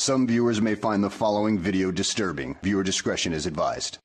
Some viewers may find the following video disturbing. Viewer discretion is advised.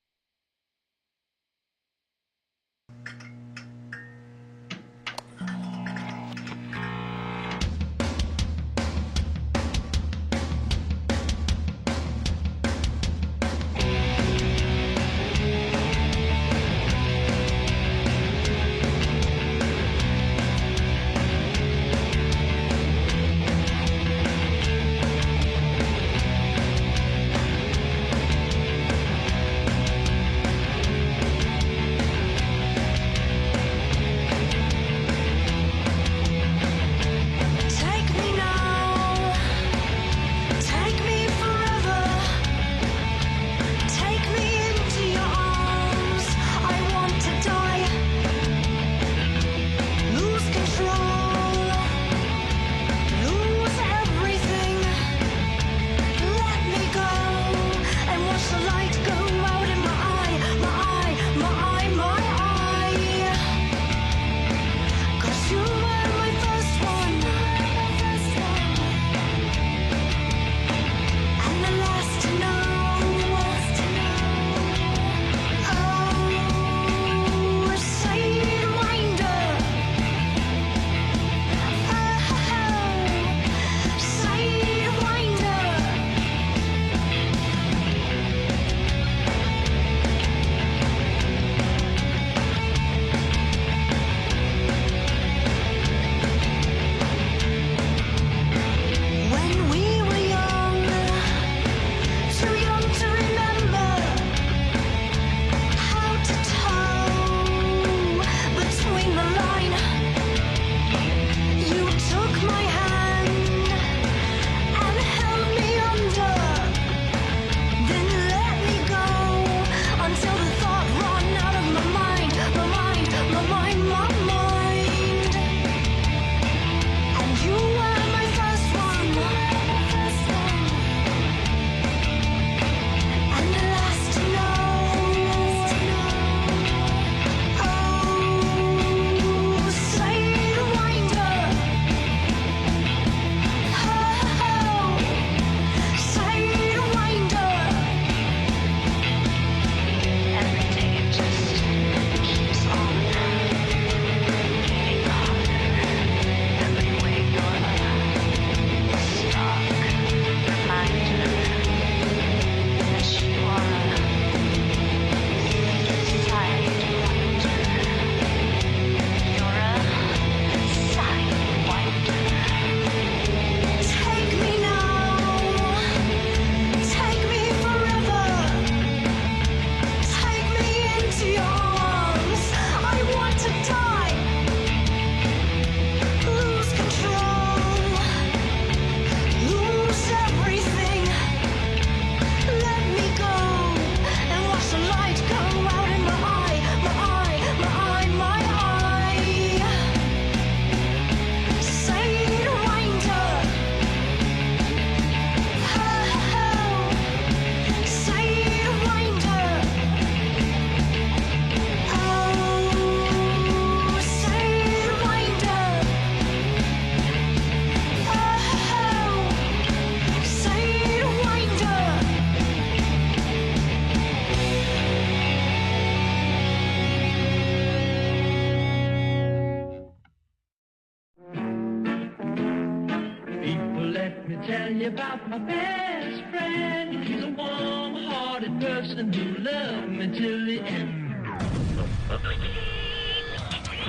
About my best friend, he's a warm-hearted person who loved me till the end.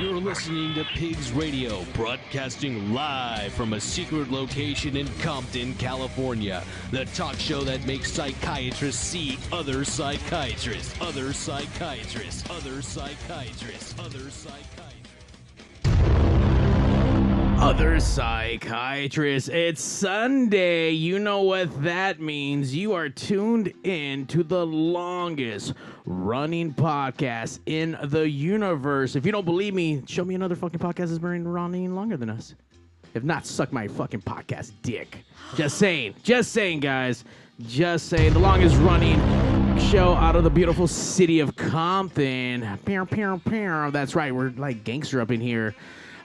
You're listening to Pigs Radio, broadcasting live from a secret location in Compton, California. The talk show that makes psychiatrists see other psychiatrists, other psychiatrists, other psychiatrists, other psychiatrists. Other psychiatrists, it's Sunday. You know what that means. You are tuned in to the longest running podcast in the universe. If you don't believe me, show me another fucking podcast that's been running longer than us. If not, suck my fucking podcast dick. Just saying, guys. Just saying. The longest running show out of the beautiful city of Compton. That's right, we're like gangster up in here.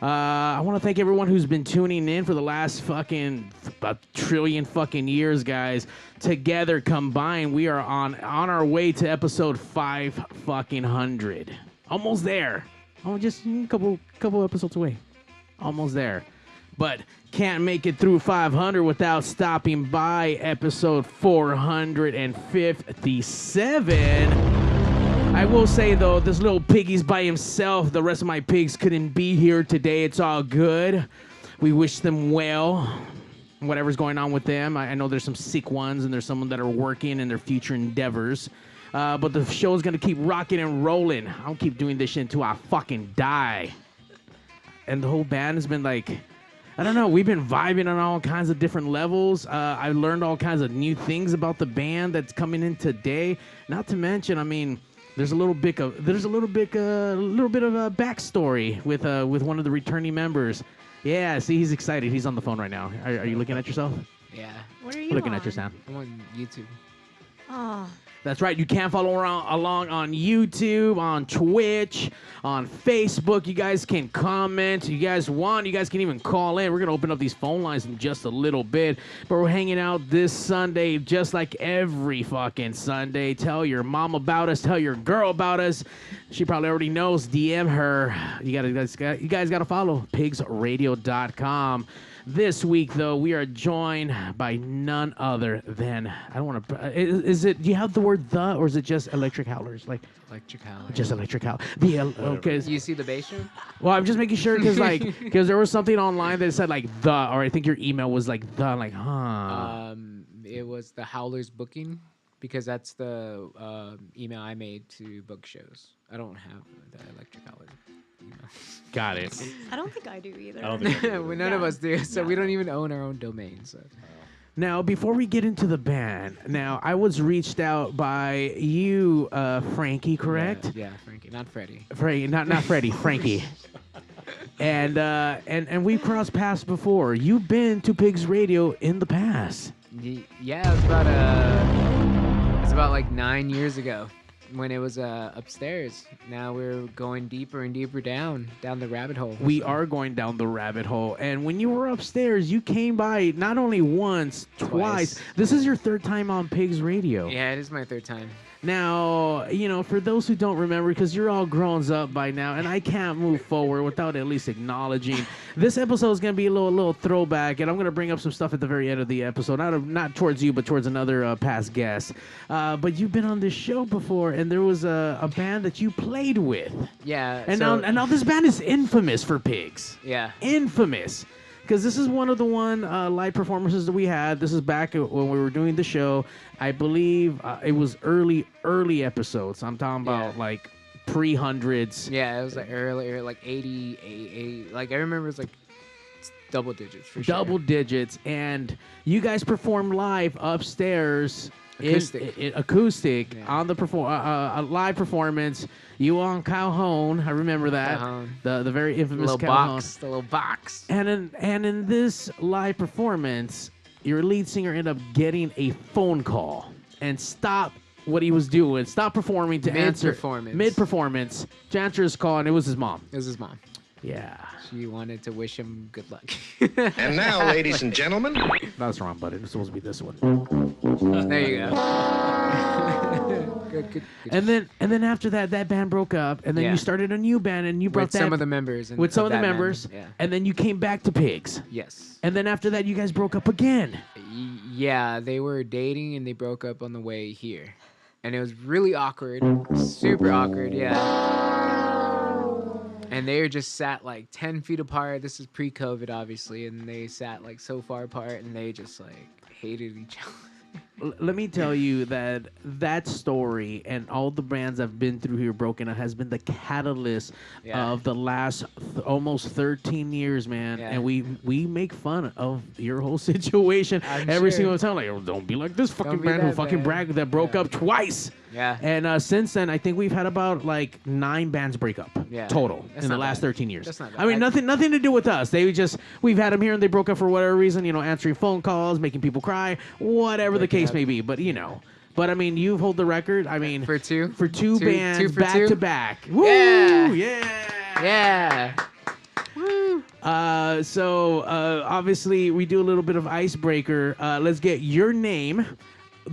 I want to thank everyone who's been tuning in for the last fucking about trillion fucking years, guys. Together combined, we are on our way to episode 500. Almost there. Oh, just a couple episodes away. Almost there. But can't make it through 500 without stopping by episode 457. I will say, though, this little piggy's by himself. The rest of my pigs couldn't be here today. It's all good. We wish them well. Whatever's going on with them. I know there's some sick ones, and there's some that are working in their future endeavors. But the show's going to keep rocking and rolling. I'll keep doing this shit until I fucking die. And the whole band has been like... I don't know. We've been vibing on all kinds of different levels. I learned all kinds of new things about the band that's coming in today. Not to mention, I mean, there's a little bit of a backstory with one of the returning members. Yeah, see, he's excited. He's on the phone right now. Are you looking at yourself? Yeah. What are you looking on? at your sound? I'm on YouTube. Oh. That's right. You can follow along on YouTube, on Twitch, on Facebook. You guys can comment. You guys can even call in. We're going to open up these phone lines in just a little bit. But we're hanging out this Sunday just like every fucking Sunday. Tell your mom about us. Tell your girl about us. She probably already knows. DM her. You guys got to follow PigzRadio.com. This week, though, we are joined by none other than, I don't want to, is it, do you have the word the, or is it just Electric Howlers? Like, Electric Howlers. just Electric Howlers. Okay. You see the bass drum? Well, I'm just making sure, because there was something online that said, like, the, or I think your email was like, the, like, huh. It was the Howlers booking, because that's the email I made to book shows. I don't have the Electric Howlers email. Got it. I don't think I do either. I don't think None of us do, so we don't even own our own domain. So. Now, before we get into the band, I was reached out by you, Frankie, correct? Yeah, Frankie, not Freddie. Frankie, not Freddie, Frankie. And we've crossed paths before. You've been to Pigs Radio in the past. Yeah, it was about like 9 years ago when it was upstairs. Now we're going deeper and deeper down the rabbit hole. We are going down the rabbit hole. And when you were upstairs, you came by not only once, twice. This is your third time on Pigs Radio. Yeah, it is my third time. Now, for those who don't remember, because you're all grown up by now, and I can't move forward without at least acknowledging, this episode is going to be a little throwback, and I'm going to bring up some stuff at the very end of the episode, not towards you, but towards another past guest. But you've been on this show before, and there was a band that you played with. Yeah. And now this band is infamous for Pigs. Yeah. Infamous. Because this is one of the live performances that we had. This is back when we were doing the show. I believe it was early episodes. I'm talking about like pre-hundreds. Yeah, it was like earlier, like 80. Like I remember it was like double digits for sure. Double digits. And you guys performed live upstairs. Acoustic Yeah. on the a live performance. You on Calhoun, I remember that. Calhoun. The very infamous the Calhoun. little box. And in this live performance, your lead singer ended up getting a phone call and stopped what he was doing, stopped performing to answer mid-performance to answer his call, and it was his mom. It was his mom. Yeah. She wanted to wish him good luck. And now, ladies and gentlemen, That's wrong, buddy. It was supposed to be this one. There you go. good. And then after that band broke up, and then Yeah. you started a new band, and you brought With some of the members. with some of the members, Yeah. and then you came back to Pigs. Yes. And then after that, you guys broke up again. Yeah, they were dating and they broke up on the way here. And it was really awkward. Super awkward, yeah. And they were just sat like 10 feet apart. This is pre-COVID, obviously. And they sat like so far apart and they just like hated each other. Let me tell you that story and all the bands I've been through here broken up has been the catalyst of the last almost 13 years, man. Yeah. And we make fun of your whole situation every single time. Like, oh, don't be like this fucking band who fucking bragged that broke up twice. Yeah. And since then, I think we've had about like 9 bands break up total That's in the not last bad. 13 years. That's not bad. I mean, nothing to do with us. We've had them here and they broke up for whatever reason, answering phone calls, making people cry, whatever the case may be. But but I mean, you hold the record. I mean, For two bands two for back two? to back. Woo! Yeah. Yeah. Yeah. Woo. So obviously we do a little bit of icebreaker. Let's get your name,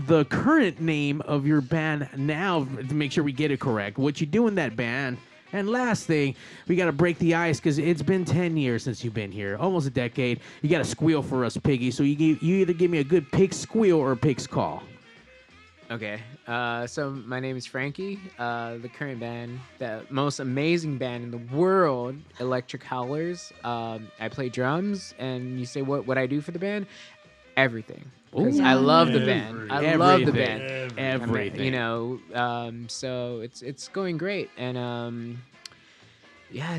the current name of your band now, to make sure we get it correct. What you do in that band. And last thing, we got to break the ice because it's been 10 years since you've been here, almost a decade. You got to squeal for us, Piggy. So you either give me a good pig squeal or a pig's call. Okay. So my name is Frankie. The current band, the most amazing band in the world, Electric Howlers. I play drums, and you say what I do for the band? Everything. Because I love the band. I love the band. Everything. So it's going great, and yeah,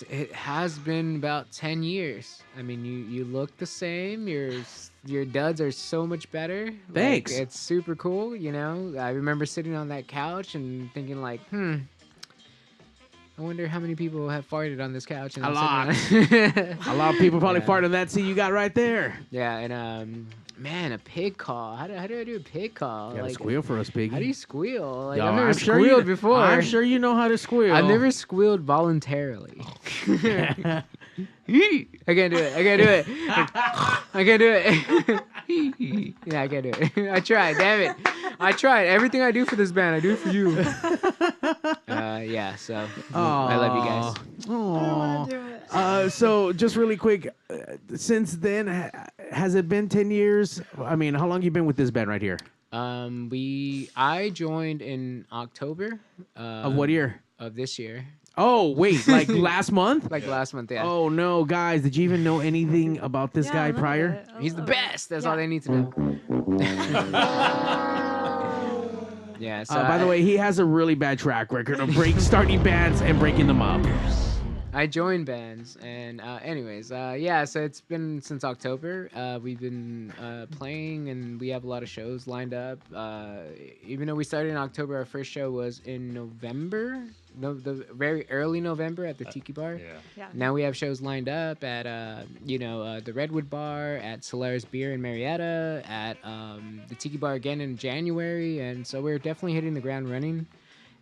it has been about 10 years. I mean, you look the same. Your duds are so much better. Thanks. Like, it's super cool. I remember sitting on that couch and thinking like, I wonder how many people have farted on this couch. And A I'm lot. sitting on- A lot of people probably Yeah. farted on that seat you got right there. Yeah, and man, a pig call. How do I do a pig call? You got to Like, squeal for us, Piggy. how do you squeal? Like, Yo, I've never I'm sure squealed you, before. I'm sure you know how to squeal. I've never squealed voluntarily. I can't do it. I can't do it. I can't do it. Yeah, I can't do it. I tried. Damn it. I tried. Everything I do for this band, I do for you. Yeah. So I love you guys. I don't want to do it. So just really quick, since then, has it been 10 years? I mean, how long you been with this band right here? I joined in October Of what year? of this year, Oh, wait, like last month? like last month. Yeah. Oh, no, guys, did you even know anything about this Yeah, guy a little prior? bit, a He's the little bit. best. That's Yeah. all they need to know. Yeah. So By the way, he has a really bad track record of starting bands and breaking them up. I joined bands, and anyways, yeah. So it's been since October. We've been playing, and we have a lot of shows lined up. Even though we started in October, our first show was in November. The very early November at the Tiki Bar. Yeah. Now we have shows lined up at the Redwood Bar, at Solaris Beer in Marietta, at the Tiki Bar again in January, and so we're definitely hitting the ground running.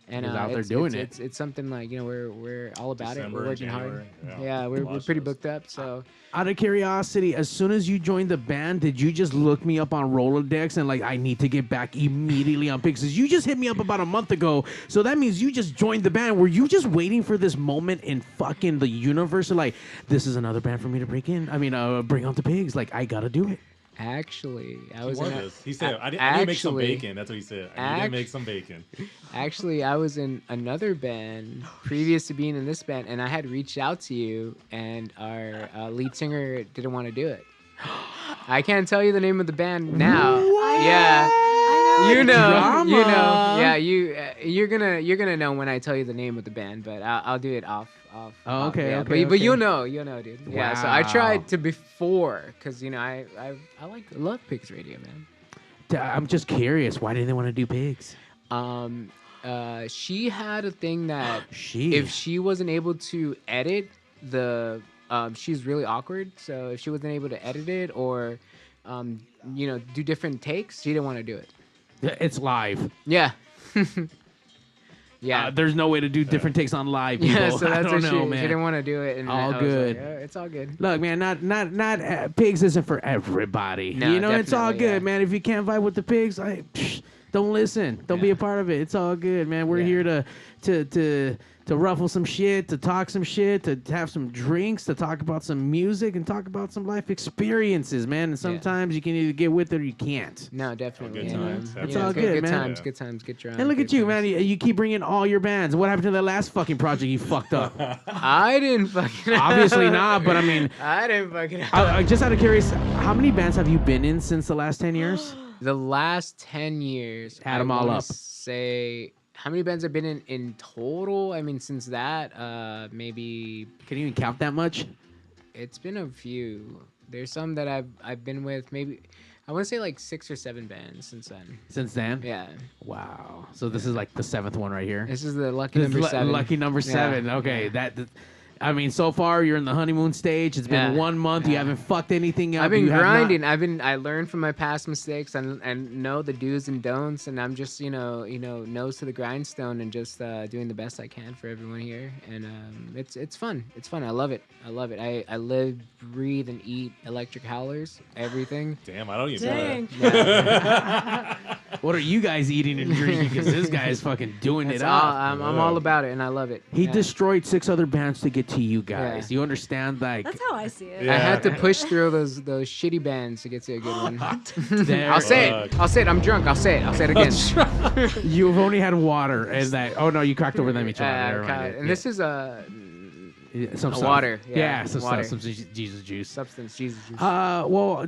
And He's out there it's, doing it's, It's something like we're all about December, it. We're working January, hard. yeah. Yeah, we're Lots of pretty shows. booked up. So Out of curiosity, as soon as you joined the band, did you just look me up on Rolodex and like, I need to get back immediately on Pigs? You just hit me up about a month ago, so that means you just joined the band. Were you just waiting for this moment in fucking the universe? Like, this is another band for me to bring on to Pigs. Like, I gotta do it. actually, I He was in was. He said, I need to make some actually- bacon. That's what he said. I need to make some bacon. actually I was in another band previous to being in this band, and I had reached out to you, and our lead singer didn't want to do it. I can't tell you the name of the band now. Yeah. You know, Drama. yeah. You're gonna know when I tell you the name of the band, but I'll do it off. Oh, okay, yeah. okay, But okay. you'll know, dude. Yeah. So I Wow. tried to before, cause I love PigzRadio, man. I'm just curious. Why didn't they want to do Pigs? She had a thing that She. if she wasn't able to edit the, she's really awkward. So if she wasn't able to edit it or, do different takes, she didn't want to do it. It's live. Yeah. Yeah. There's no way to do different takes on live. People. Yeah, so that's I don't what know, she man. didn't want to do it. And All I was like, good. it's all good. Look, man, not Pigs isn't for everybody. No, It's all definitely, good, yeah. man. If you can't vibe with the Pigs, don't listen. Don't be Yeah. a part of it. It's all good, man. We're Yeah. here to ruffle some shit, to talk some shit, to have some drinks, to talk about some music, and talk about some life experiences, man. And sometimes you can either get with it or you can't. No, definitely. Good you know, times. you It's know, all good, man. Times, Yeah. good times, get drunk. And look good at you, times. man. You keep bringing all your bands. What happened to that last fucking project you fucked up? I didn't fucking. Obviously not, but I mean, I didn't fucking. just out of curious, how many bands have you been in since the last 10 years? The last 10 years. Add 'em all wanna up. Say how many bands I've been in total? I mean, since that, maybe Can you even count that much? it's been a few. There's some that I've been with. Maybe I want to say like 6 or 7 bands since then. Since then? Yeah, Wow. So this is like the 7th one right here. this is the lucky This is number 7. Lucky number Yeah. 7. Okay, Yeah. I mean, so far you're in the honeymoon stage. It's been 1 month. You haven't fucked anything up. I've been You have grinding. not- I learned from my past mistakes and know the do's and don'ts, and I'm just nose to the grindstone and just doing the best I can for everyone here. And it's fun. It's fun. I love it. I live, breathe, and eat Electric Howlers. Everything. Damn, I don't even Dang. know that. What are you guys eating and drinking? Because this guy is fucking doing That's it all, up. I'm all about it, and I love it. He Yeah. destroyed 6 other bands to get to you guys. Yeah. You understand? Like, That's how I see it. Yeah. I had to push through those shitty bands to get to a good one. there- I'll say it. I'll say it. I'm drunk. I'll say it again. You've only had water and that. Oh no, you cracked over them each other. Never mind. and this is Some a stuff. Yeah, Yeah, some water. stuff. Some Jesus juice. Substance. Jesus. Well,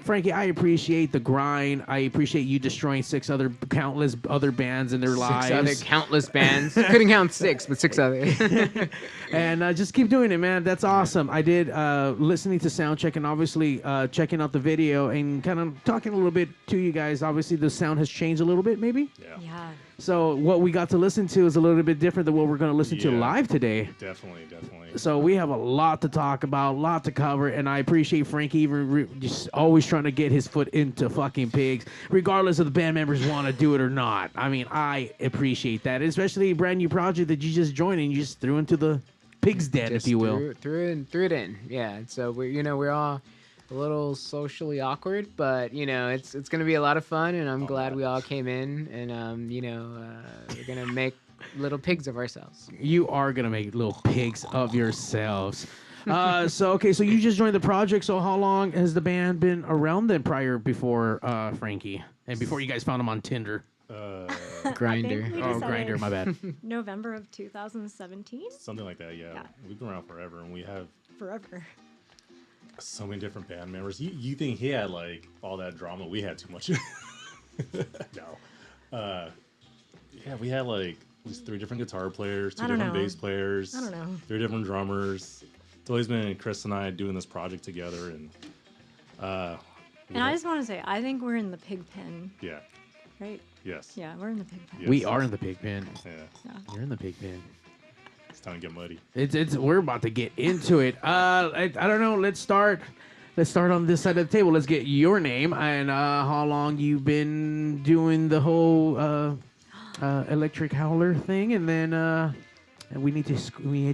Frankie, I appreciate the grind. I appreciate you destroying countless other bands in their lives. 6 other countless bands. Couldn't count 6, but 6 other. And just keep doing it, man. That's awesome. I did listening to Soundcheck and obviously checking out the video and kind of talking a little bit to you guys. Obviously, the sound has changed a little bit, maybe. Yeah. So what we got to listen to is a little bit different than what we're going to listen to Yeah. live today. Definitely. So we have a lot to talk about, a lot to cover, and I appreciate Frankie even just always trying to get his foot into fucking Pigs, regardless of the band members want to do it or not. I mean, I appreciate that, especially a brand new project that you just joined and you just threw into the Pigs den, if you will. Threw it in. Yeah. So we're all a little socially awkward, but it's gonna be a lot of fun, and I'm glad we all came in, and we're gonna make little pigs of ourselves. You are gonna make little pigs of yourselves. So you just joined the project. So how long has the band been around then? Before Frankie, and before you guys found him on Tinder? Grinder. I think we Oh, decided Grinder, my bad. November of 2017. Something like that. Yeah. We've been around forever, and we have Forever. so many different band members. You think he had like all that drama? We had too much. No. Yeah, we had like at least 3 different guitar players, 2 I don't different know. bass players. I don't know. 3 different drummers. It's always been Chris and I doing this project together, and And I just want to say, I think we're in the pig pen, yeah, right? yes, Yeah, we're in the pig pen. Yes. We are in the pig pen. yeah. You're in the pig pen. It's time to get muddy. We're about to get into it. I don't know. Let's start on this side of the table. Let's get your name and how long you've been doing the whole Electric Howler thing, and then we need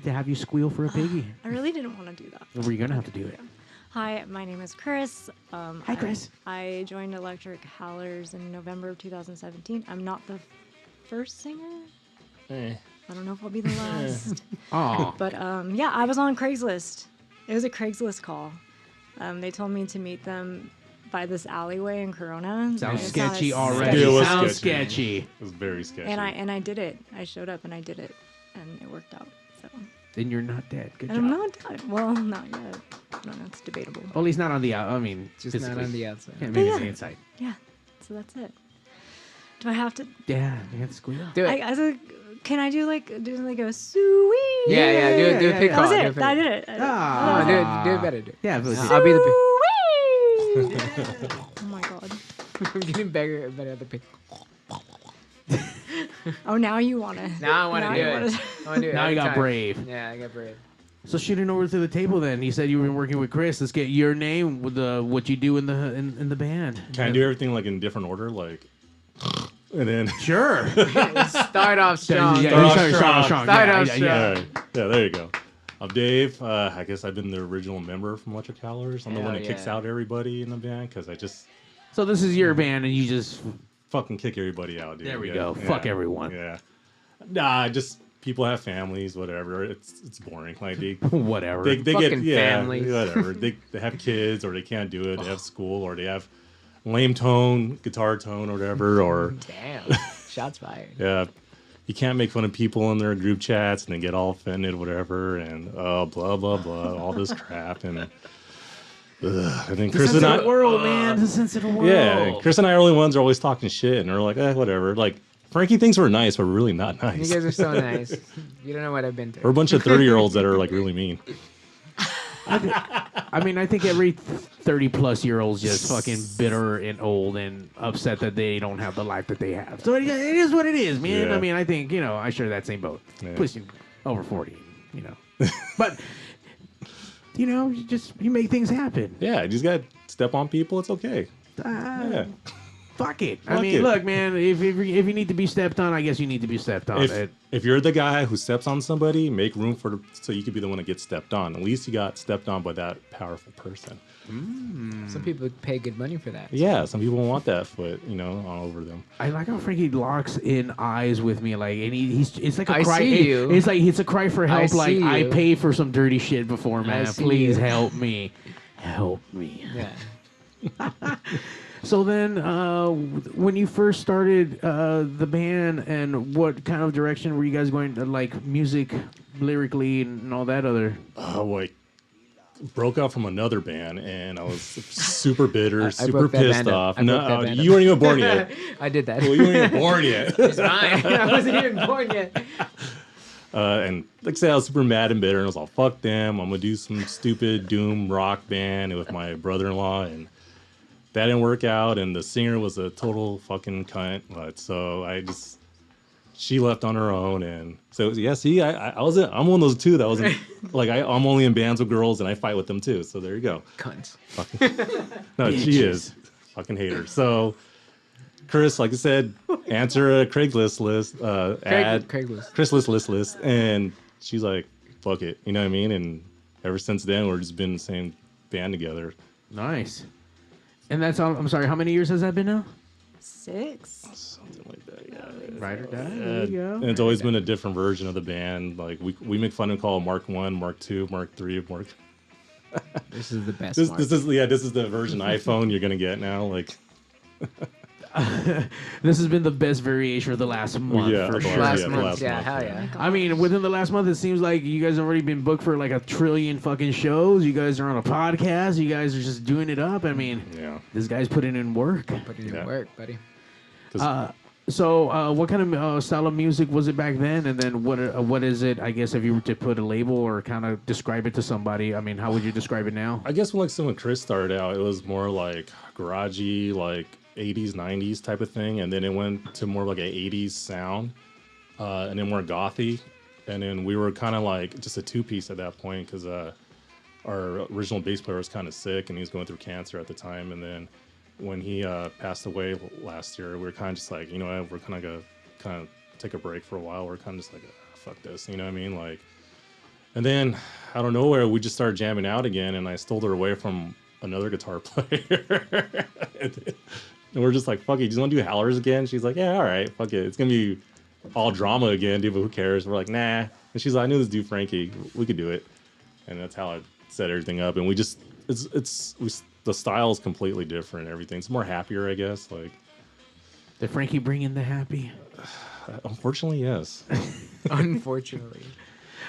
to have you squeal for a piggy. I really didn't want to do that. We're gonna have to do it. Hi, my name is Chris. Hi, Chris. I joined Electric Howlers in November of 2017. I'm not the first singer. I don't know if I'll be the last. Oh, But yeah, I was on Craigslist. It was a Craigslist call. They told me to meet them by this alleyway in Corona. sounds It sketchy sounded already. It was Sounds sketchy. sketchy. It was very sketchy. And I did it. I showed up and I did it, and it worked out. So Then you're not dead. Good and job. I'm not done. Well, not yet. No, that's debatable. Well, he's not on the out. I mean, Just physically. not on the outside. Can't make it on Yeah. the inside. Yeah. So that's it. Do I have to? Yeah, you have to squeal. Do it. Can I do like a sweet? Yeah. Do a pig That call. was do a it. pig I call. did it. Ah. Do it better. Yeah, but I'll be the pig. Sweet. Oh my god. I'm getting better at the pig. Oh, now you wanna? Now I want to do you it. wanna- I want to do it. Now every you got time. brave. Yeah, I got brave. So shooting over to the table, then you said you've been working with Chris. Let's get your name with what you do in the band. Can I do everything like in different order, like, and then? Sure. Start off strong. Yeah, Start off start strong. strong. Start Yeah, off yeah, strong. yeah. All right. Yeah, there you go. I'm Dave. I guess I've been the original member from Electric Howlers. I'm the one that Hell kicks yeah. out everybody in the band because I just So this is your band, and you just fucking kick everybody out, dude. There we Yeah, go. yeah, Fuck everyone. Yeah. Nah, just people have families, whatever. It's boring. Like they whatever. they get Fucking yeah, families. whatever. they have kids or they can't do it. They have school or they have lame tone, guitar tone or whatever. Or Damn. Shots fired. yeah, you can't make fun of people in their group chats and they get all offended, whatever, and blah blah blah, all this crap and. And then Chris and I, world, man. The sensitive world. yeah, Chris and I are the only ones who are always talking shit, and they're like, whatever. Like Frankie thinks we're nice, but we're really not You nice. guys are so nice. You don't know what I've been We're through. a bunch of 30-year-olds that are like really mean. I mean, I think every 30-plus-year-old's just fucking bitter and old and upset that they don't have the life that they have. So it is what it is, man. Yeah. I mean, I think, I share that same boat. Yeah. Pushing over 40, But you make things happen. Yeah, you just got to step on people. It's okay. Yeah. Fuck it. I Fuck mean, it. look, man. If you need to be stepped on, I guess you need to be stepped on. If you're the guy who steps on somebody, make room so you could be the one that gets stepped on. At least you got stepped on by that powerful person. Some people pay good money for that. Yeah, some people want that foot, all over them. I like how Frankie locks in eyes with me, like, and it's like a I cry. see you. It's like it's a cry for help. see Like I you. paid for some dirty shit before, man. see Please you. help me, help me. Yeah. So then, when you first started the band, and what kind of direction were you guys going to, like music, lyrically, and all that other? Broke out from another band, and I was super bitter, I super broke that pissed band up. off. I broke that No, band you up. weren't even born yet. I did that. Well, you weren't even born yet. It's fine. I wasn't even born yet. And like I said, I was super mad and bitter, and I was like, fuck them. I'm going to do some stupid doom rock band with my brother-in-law, and that didn't work out, and the singer was a total fucking cunt. But so she left on her own, and so yeah. See, I'm one of those two that wasn't like I'm only in bands with girls, and I fight with them too. So there you go. Cunts. No, she is fucking hater. So Chris, like I said, answer a Craigslist list, ad, Craigslist. Craigslist list, and she's like, fuck it, you know what I mean? And ever since then, we've just been in the same band together. Nice. And that's all. I'm sorry. How many years has that been now? 6. Something like that, yeah. Right or die. There you go. And it's always been a different version of the band. Like we make fun and call it Mark 1, Mark 2, Mark 3, Mark. This is the best. This is the version iPhone you're gonna get now. Like This has been the best variation for the last month. Yeah, for the sure. last yeah, month. last Yeah, month, hell yeah. yeah. I mean, within the last month, it seems like you guys have already been booked for like 1 trillion fucking shows. You guys are on a podcast. You guys are just doing it up. I mean, yeah. this guy's putting in work. Putting in Yeah. work, buddy. So, what kind of style of music was it back then? And then what is it? I guess if you were to put a label or kind of describe it to somebody, I mean, how would you describe it now? I guess when Chris started out, it was more like garagey, like 80s, 90s type of thing, and then it went to more like an 80s sound, and then more gothy, and then we were kind of like just a two-piece at that point because our original bass player was kind of sick and he was going through cancer at the time, and then when he passed away last year, we were kind of just like, you know what, we're kind of take a break for a while. We're kind of just like, fuck this, you know what I mean, like. And then out of nowhere, we just started jamming out again, and I stole her away from another guitar player. And we're just like, fuck it, you just want to do Howlers again? She's like, yeah, all right, fuck it. It's going to be all drama again, dude, but who cares? We're like, nah. And she's like, I knew this dude Frankie. We could do it. And that's how I set everything up. And we just, the style is completely different. Everything. It's more happier, I guess. Like, Did Frankie bring in the happy? unfortunately, yes. Unfortunately.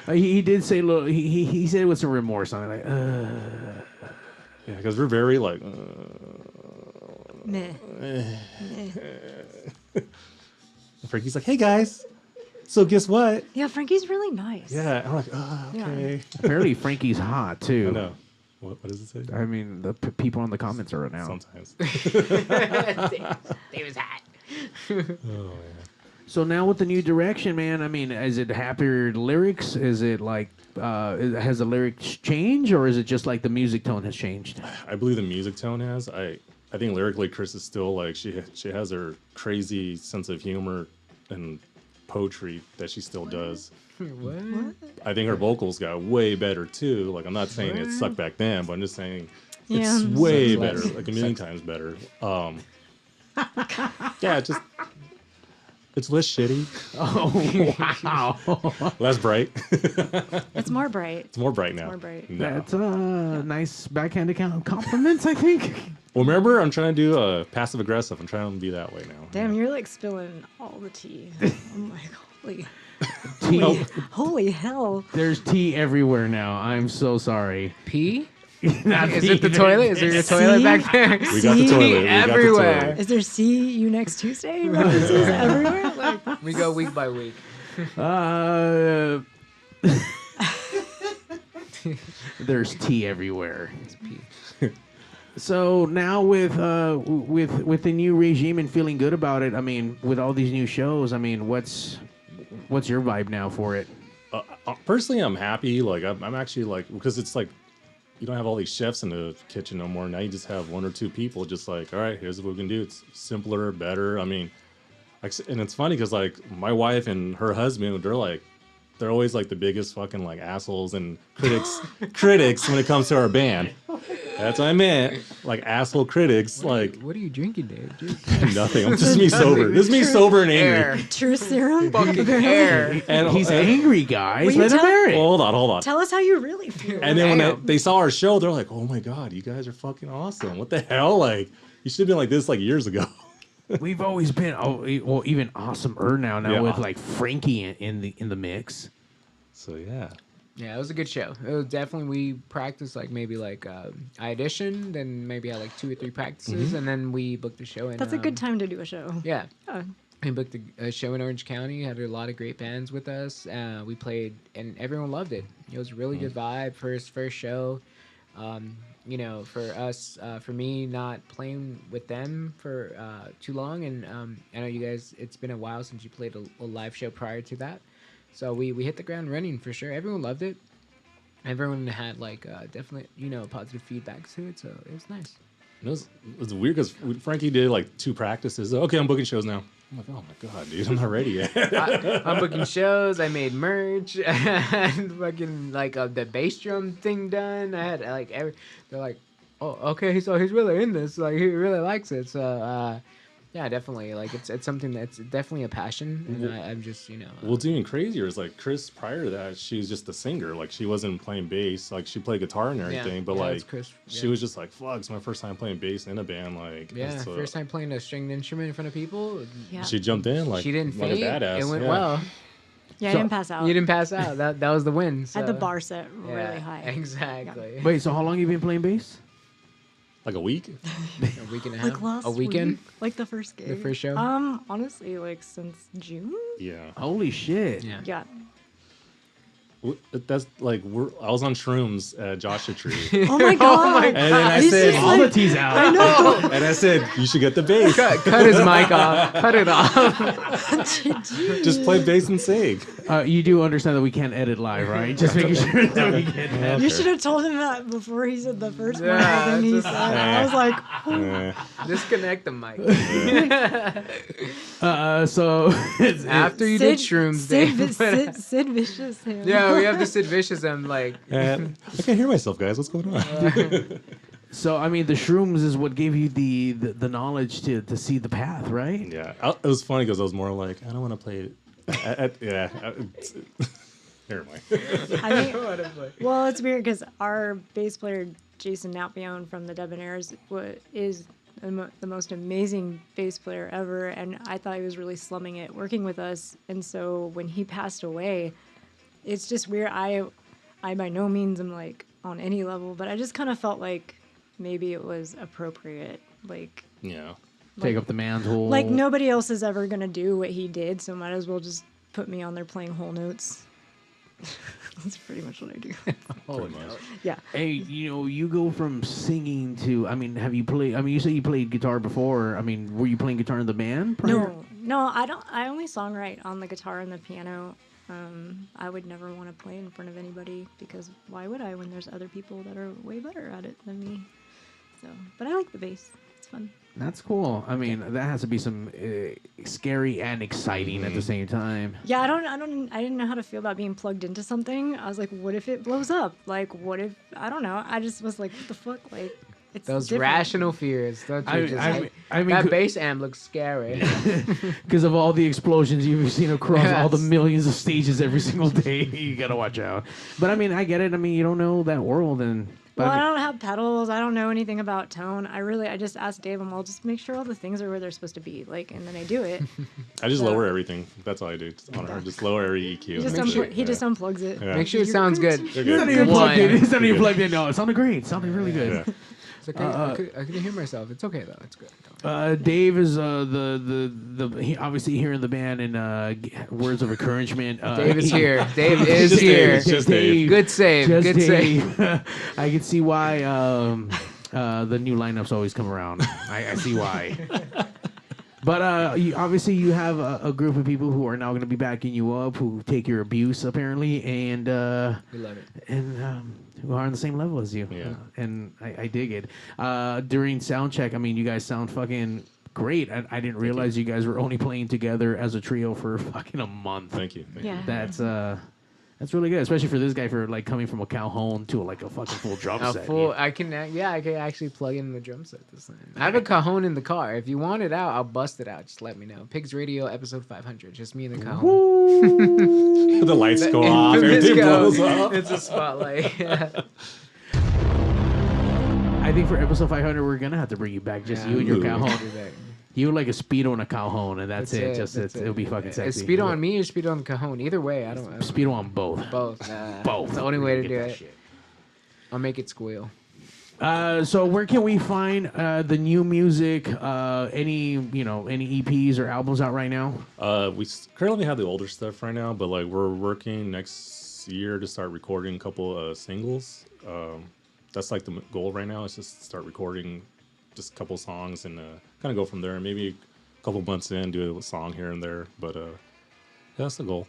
He did say, look, he said it with some remorse on it. Like, Yeah, because we're very like, Meh. Frankie's like, hey guys, so guess what? Yeah, Frankie's really nice. Yeah, I'm like, okay. apparently Frankie's hot too. I know. What does it say? I mean, the people in the comments are now. Sometimes. He was hot. Oh, yeah. So now with the new direction, man, I mean, is it happier lyrics? Is it like, has the lyrics changed, or is it just like the music tone has changed? I believe the music tone has. I think lyrically, Chris is still like she has her crazy sense of humor and poetry that she still does. What? I think her vocals got way better too. Like I'm not saying it sucked back then, but I'm just saying it's Yeah. way Sucks better, less. like a million times better. Yeah, just it's less shitty, Oh, wow. less bright. It's more bright. It's more bright now. more bright. No. That's nice backhanded compliments, I think. Well, remember, I'm trying to do passive aggressive. I'm trying to be that way now. Damn, you're like spilling all the tea. I'm like, Tea. holy hell. There's tea everywhere now. I'm so sorry. Pee? Not Is tea. it the toilet? Is there a toilet See? back there? We got the See? toilet. We got the Everywhere. toilet. Is there see you next Tuesday references everywhere? Like, We go week by week. There's tea everywhere. So now with the new regime and feeling good about it, I mean, with all these new shows, I mean, what's your vibe now for it? Personally, I'm happy. Like I'm actually like, because it's like you don't have all these chefs in the kitchen no more. Now you just have 1 or 2 people. Just like, all right, here's what we can do. It's simpler, better. I mean, and it's funny because like my wife and her husband, they're always like the biggest fucking like assholes and critics when it comes to our band. That's what I meant. Like asshole critics. What are you drinking, Dave? Nothing. I'm just me sober. This is me sober and angry. True serum. Fucking air. And He's angry, guys. Will you Let him tell- air it. Hold on. Tell us how you really feel. And then when they saw our show, they're like, "Oh my god, you guys are fucking awesome! What the hell? Like, you should have been like this like years ago." We've always been, even awesomer now Yeah. with like Frankie in the mix. So yeah. Yeah, it was a good show. It was definitely, we practiced like maybe like I auditioned, then maybe had like 2 or 3 practices, and then we booked a show. That's a good time to do a show. Yeah. Oh. We booked a show in Orange County, had a lot of great bands with us. We played, and everyone loved it. It was a really good vibe for his first show. You know, for us, for me, not playing with them for too long, and I know you guys, it's been a while since you played a live show prior to that. So we hit the ground running for sure. Everyone loved it. Everyone had like definitely, you know, positive feedback to it. So it was nice. It was weird because Frankie did like 2 practices. Okay, I'm booking shows now. I'm like, oh my god, dude, I'm not ready yet. I'm booking shows. I made merch. I had fucking like the bass drum thing done. I had like they're like, oh, okay, so he's really in this. Like he really likes it. So yeah, definitely. Like it's something that's definitely a passion, and I'm just, you know. What's even crazier is like Chris. Prior to that, she was just a singer. Like she wasn't playing bass. Like she played guitar and everything, but it's like Chris, she was just like, "Fuck, it's my first time playing bass in a band." Like, Yeah, so first time playing a stringed instrument in front of people. Yeah. she jumped in like She didn't like faint. a badass. It went yeah. well. Yeah, I So- didn't pass out. You didn't pass out. That was the win. I had the so- bar set Yeah, really high. Exactly. Wait, so how long you been playing bass? Like a week. A week and a half. Like last a weekend. week? Like the first gig. The first show? Honestly, like since June. Yeah. Holy shit. Yeah. Yeah. That's like I was on shrooms at Joshua Tree, Oh my god. and then I This said, is All the like- teas out. I know. and I said, you should get the bass. Cut his mic off. Cut it off. Just play bass and sing. You do understand that we can't edit live, right? Just making sure that we get that. You should have told him that before he said the first one. Yeah, And then he it's said, just- I was like, Disconnect the mic. So it's, After you did shrooms, Dave. Sid Vicious. Him. Yeah, we have the Sid Vicious. I'm like, And I can't hear myself, guys. What's going on? so I mean, the shrooms is what gave you the knowledge to see the path, right? Yeah, it was funny because I was more like, I don't want to play it. Never mind. I mean, well, it's weird because our bass player Jason Napion from the Debonaires is the most amazing bass player ever, and I thought he was really slumming it working with us. And so when he passed away, it's just weird. I by no means am like on any level, but I just kind of felt like maybe it was appropriate, like. Yeah. Take up the mantle. Like nobody else is ever gonna do what he did, so might as well just put me on there playing whole notes. That's pretty much what I do. Pretty much. Yeah. Hey, you go from singing to. I mean, have you played? I mean, you say you played guitar before. I mean, were you playing guitar in the band? Prior? No, I don't. I only songwrite on the guitar and the piano. I would never want to play in front of anybody because why would I when there's other people that are way better at it than me? So, but I like the bass. It's fun. That's cool. I mean, that has to be some scary and exciting at the same time. Yeah, I didn't know how to feel about being plugged into something. I was like, what if it blows up? Like, what if I don't know? I just was like, what the fuck? Like, it's those different. rational fears. Don't you I mean, that bass amp looks scary. because of all the explosions you've seen across all the Yes. millions of stages every single day, you gotta watch out. But I mean, I get it. I mean, you don't know that world, and but Well, I I mean, don't have pedals. I don't know anything about tone. I just asked Dave, and I'll just make sure all the things are where they're supposed to be. Like, and then I do it. I just So- lower everything. That's all I do. Just on her, just lower every EQ. He just, That's it. he just Yeah. unplugs it. Yeah. Make sure it sounds good. You're it's not good. even plugged in. One. It's not even plugged in. No, it sounded great. It sounded really good. Yeah. It's okay. I couldn't hear myself. It's okay though. It's good. Dave is he obviously here in the band and words of encouragement. Dave is here. Dave is just Dave. here. It's just Dave. Good save. Just Good Dave. save. I can see why the new lineups always come around. I see why. But obviously you have a group of people who are now going to be backing you up, who take your abuse apparently, and We love it. and who are on the same level as you. Yeah. And I dig it. During sound check, I mean, you guys sound fucking great. I didn't realize you guys were only playing together as a trio for fucking a month. Thank you. Yeah. That's really good, especially for this guy for like coming from a cajon to like a fucking full drum A set. full, I can actually plug in the drum set this time. I have a cajon in the car. If you want it out, I'll bust it out. Just let me know. Pigs Radio episode 500. Just me and the cajon. The lights go off. Infamous Everything go. blows up. It's a spotlight. Yeah. I think for episode 500, we're gonna have to bring you back, just you and your Ooh. cajon. Do that. You like a speedo and a cajon, and that's it. That's It'll be fucking Is sexy. Speedo on me or Speedo on the cajon? Either way, I don't. Speedo on both. Both. Both. It's the only way to Get do that it. shit. I'll make it squeal. So where can we find the new music? Any EPs or albums out right now? Currently have the older stuff right now, but like we're working next year to start recording a couple singles. That's like the goal right now. Is just start recording just a couple songs and kind of go from there. Maybe a couple months in, do a song here and there. But yeah, that's the goal.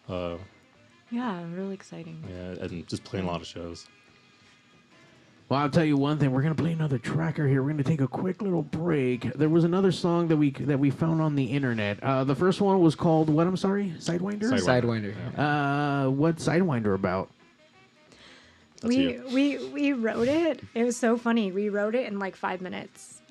Yeah, really exciting. Yeah, and just playing a lot of shows. Well, I'll tell you one thing. We're gonna play another tracker here. We're gonna take a quick little break. There was another song that we found on the internet. The first one was called what? I'm sorry, Sidewinder. Sidewinder. What's Sidewinder about? We wrote it. It was so funny. We wrote it in like 5 minutes.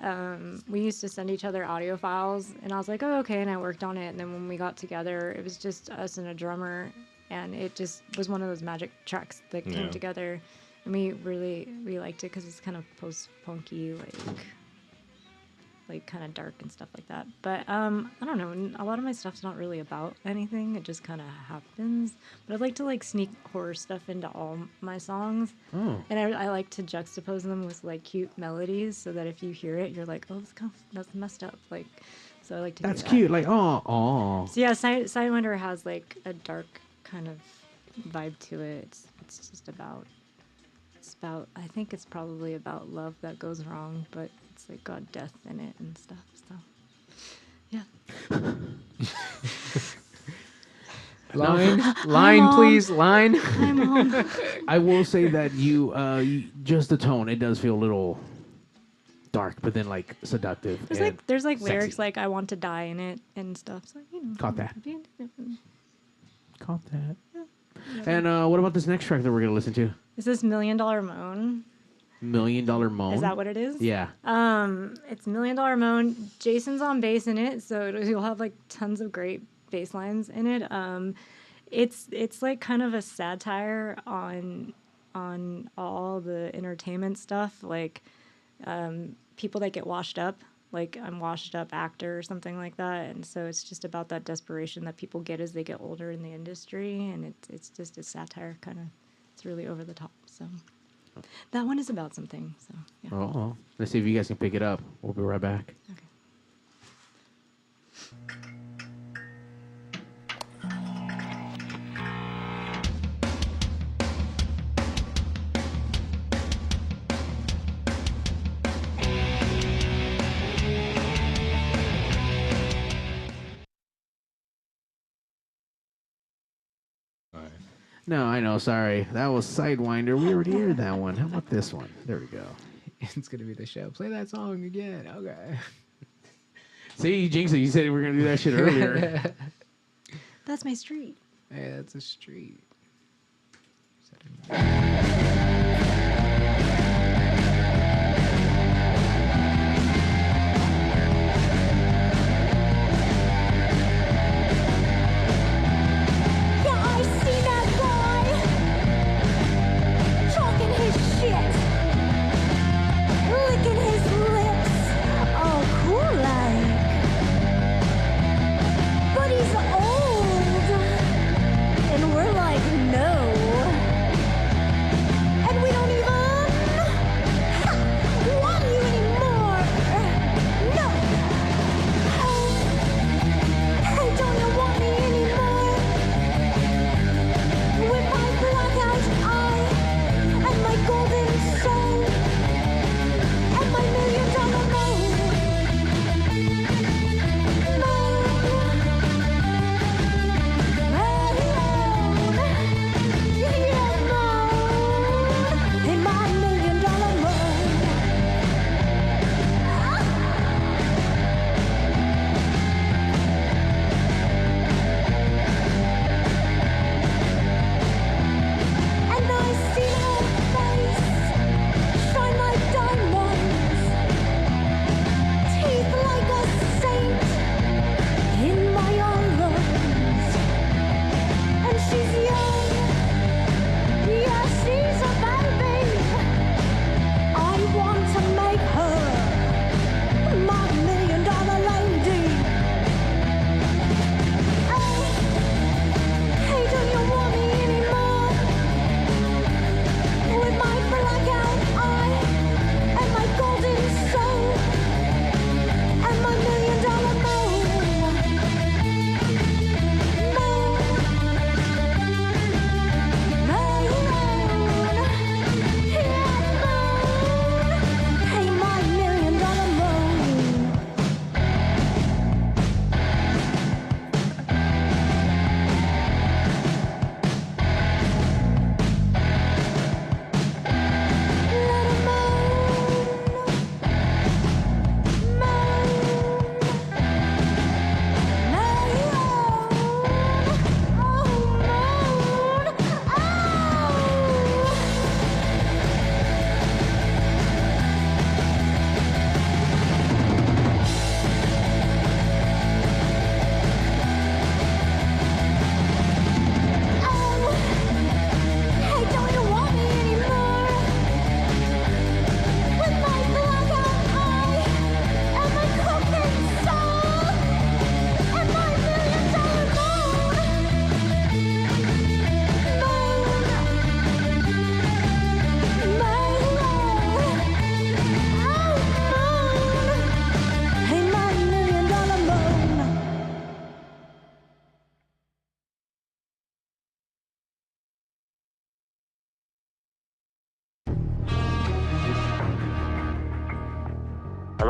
We used to send each other audio files, and I was like, oh, okay, and I worked on it. And then when we got together, it was just us and a drummer, and it just was one of those magic tracks that came together. And we liked it because it's kind of post-punky, like kind of dark and stuff like that. But I don't know. A lot of my stuff's not really about anything. It just kind of happens. But I like to like sneak horror stuff into all my songs. Oh. And I like to juxtapose them with like cute melodies, so that if you hear it, you're like, oh, that's messed up. Like, so I like to. That's do that. cute. Like oh. So yeah, Sidewinder has like a dark kind of vibe to it. It's just about. I think it's probably about love that goes wrong, but it's like got death in it and stuff. So, yeah. Line, please, line. Hi, Mom. I will say that you just the tone. It does feel a little dark, but then like seductive. There's like sexy. lyrics like "I want to die" in it and stuff. So Caught that. Caught that. And what about this next track that we're gonna listen to? Is this $1 Million Moan? $1 Million Moan. Is that what it is? Yeah. It's $1 Million Moan. Jason's on bass in it, so you'll have like tons of great bass lines in it. It's like kind of a satire on all the entertainment stuff, like people that get washed up. Like I'm washed up actor or something like that, and so it's just about that desperation that people get as they get older in the industry, and it's just a satire kind of. It's really over the top. So that one is about something. So yeah. Oh, let's see if you guys can pick it up. We'll be right back. Okay. No, I know. Sorry, that was Sidewinder. We already aired that one. How about this one? There we go. It's gonna be the show. Play that song again. Okay. See, you jinxed it. You said we were gonna do that shit earlier. That's my street. Hey, that's a street.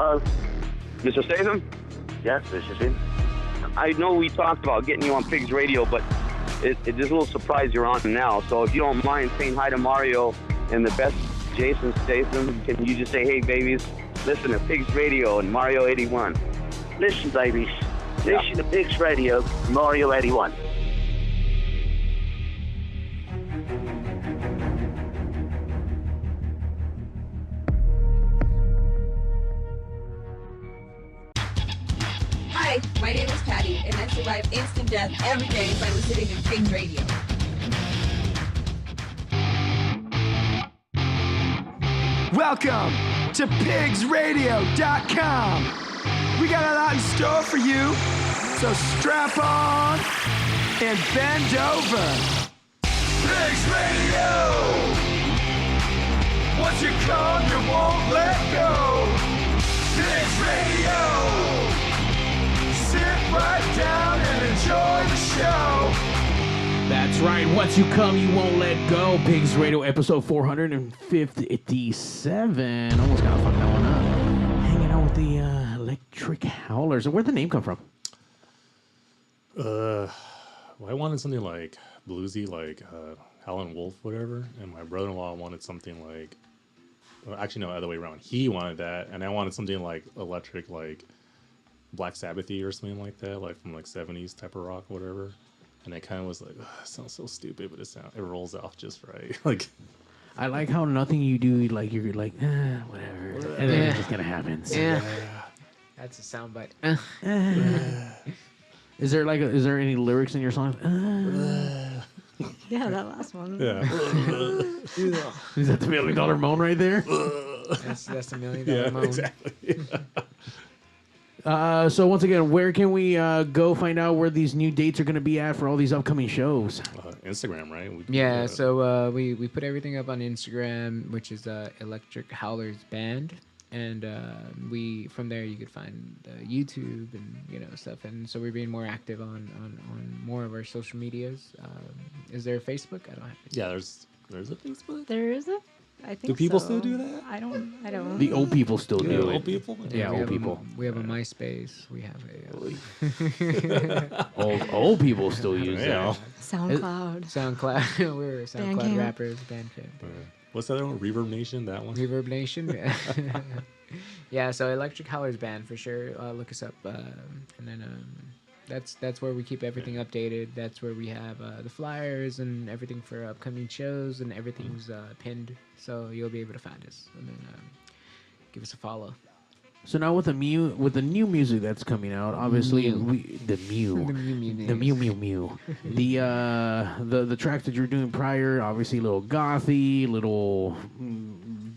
Hello? Mr. Statham? Yes, this is him. I know we talked about getting you on Pigs Radio, but there's a little surprise you're on now. So if you don't mind saying hi to Mario and the best Jason Statham, can you just say, hey, babies, listen to Pigs Radio and Mario 81? Listen, babies. Listen to Pigs Radio, Mario 81. Hi, my name is Patty, and I survive instant death every day by listening to Pigs Radio. Welcome to PigzRadio.com. We got a lot in store for you, so strap on and bend over. Pigs Radio! Once you come, you won't let go. Pigs Radio! Sit right down and enjoy the show. That's right. Once you come, you won't let go. Pigs Radio, episode 457. Almost got to fuck that one up. Hanging out with the Electric Howlers. Where'd the name come from? Well, I wanted something like bluesy, like Howlin' Wolf, whatever. And my brother-in-law wanted something like, well, actually, no, other way around. He wanted that, and I wanted something like electric, like Black Sabbathy or something like that, like from like 70s type of rock, whatever. And it kind of was like, it sounds so stupid, but it rolls off just right. Like, I like how nothing you do, like you're like, whatever, and then it just kind of happens. Yeah. That's a soundbite. Is there any lyrics in your song? Yeah, that last one. yeah. Is that the $1 million moan right there? That's the $1 million moan. Exactly. So once again, where can we go find out where these new dates are going to be at for all these upcoming shows? Instagram, right? Yeah, so we put everything up on Instagram, which is Electric Howlers Band, and we from there you could find YouTube and stuff, and so we're being more active on more of our social medias. Is there a Facebook? I don't have it. Yeah, there's a Facebook. There is a. I think Do people so. still do that? I don't. The old people still do it. Old people? Yeah, old people. We have a MySpace. We have a old people still use that. SoundCloud. SoundCloud. We're SoundCloud Bandcamp. rappers. Bandcamp. What's that one? Reverb Nation. That one. Reverb Nation. Yeah. Yeah. So Electric Howlers Band for sure. Look us up, and then that's where we keep everything updated. That's where we have the flyers and everything for upcoming shows, and everything's pinned, so you'll be able to find us, and then give us a follow. So now with the new music that's coming out, obviously the track that you're doing prior, obviously a little gothy, little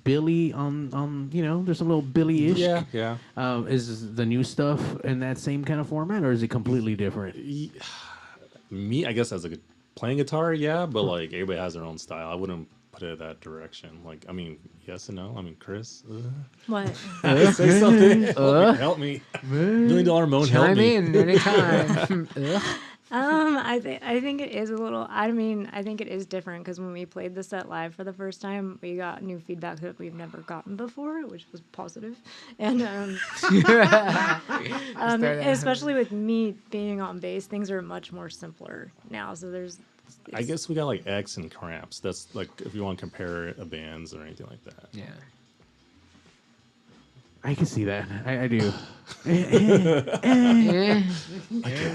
Billy on there's some little Billy-ish. Yeah. Is the new stuff in that same kind of format, or is it completely different? Me, I guess, as playing guitar, yeah, but like everybody has their own style. I wouldn't put it that direction. Like, I mean, yes and no. I mean, Chris. What? Say something. Help me. $1 million moan. Help me. Chime in anytime. I think it is a little. I mean, I think it is different because when we played the set live for the first time, we got new feedback that we've never gotten before, which was positive. And especially with me being on bass, things are much more simpler now. So I guess we got like X and Cramps. That's like if you want to compare bands or anything like that. Yeah. I can see that. I do.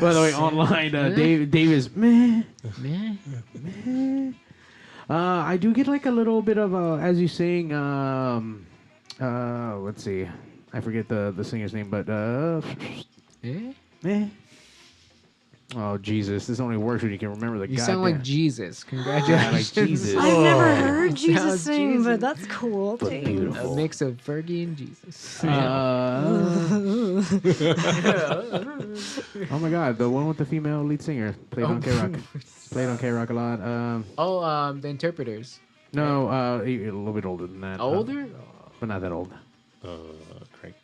By the way, online, Dave is meh. I do get like a little bit of as you sing. Let's see, I forget the singer's name, but Oh Jesus! This only works when you can remember the. You sound like Jesus. Congratulations. Like Jesus. I've never heard Jesus sing, but that's cool. But beautiful. A mix of Fergie and Jesus. Oh my God, the one with the female lead singer played on K-Rock. Played on K-Rock a lot. The Interpreters. No, a little bit older than that. Older? But not that old. Crank.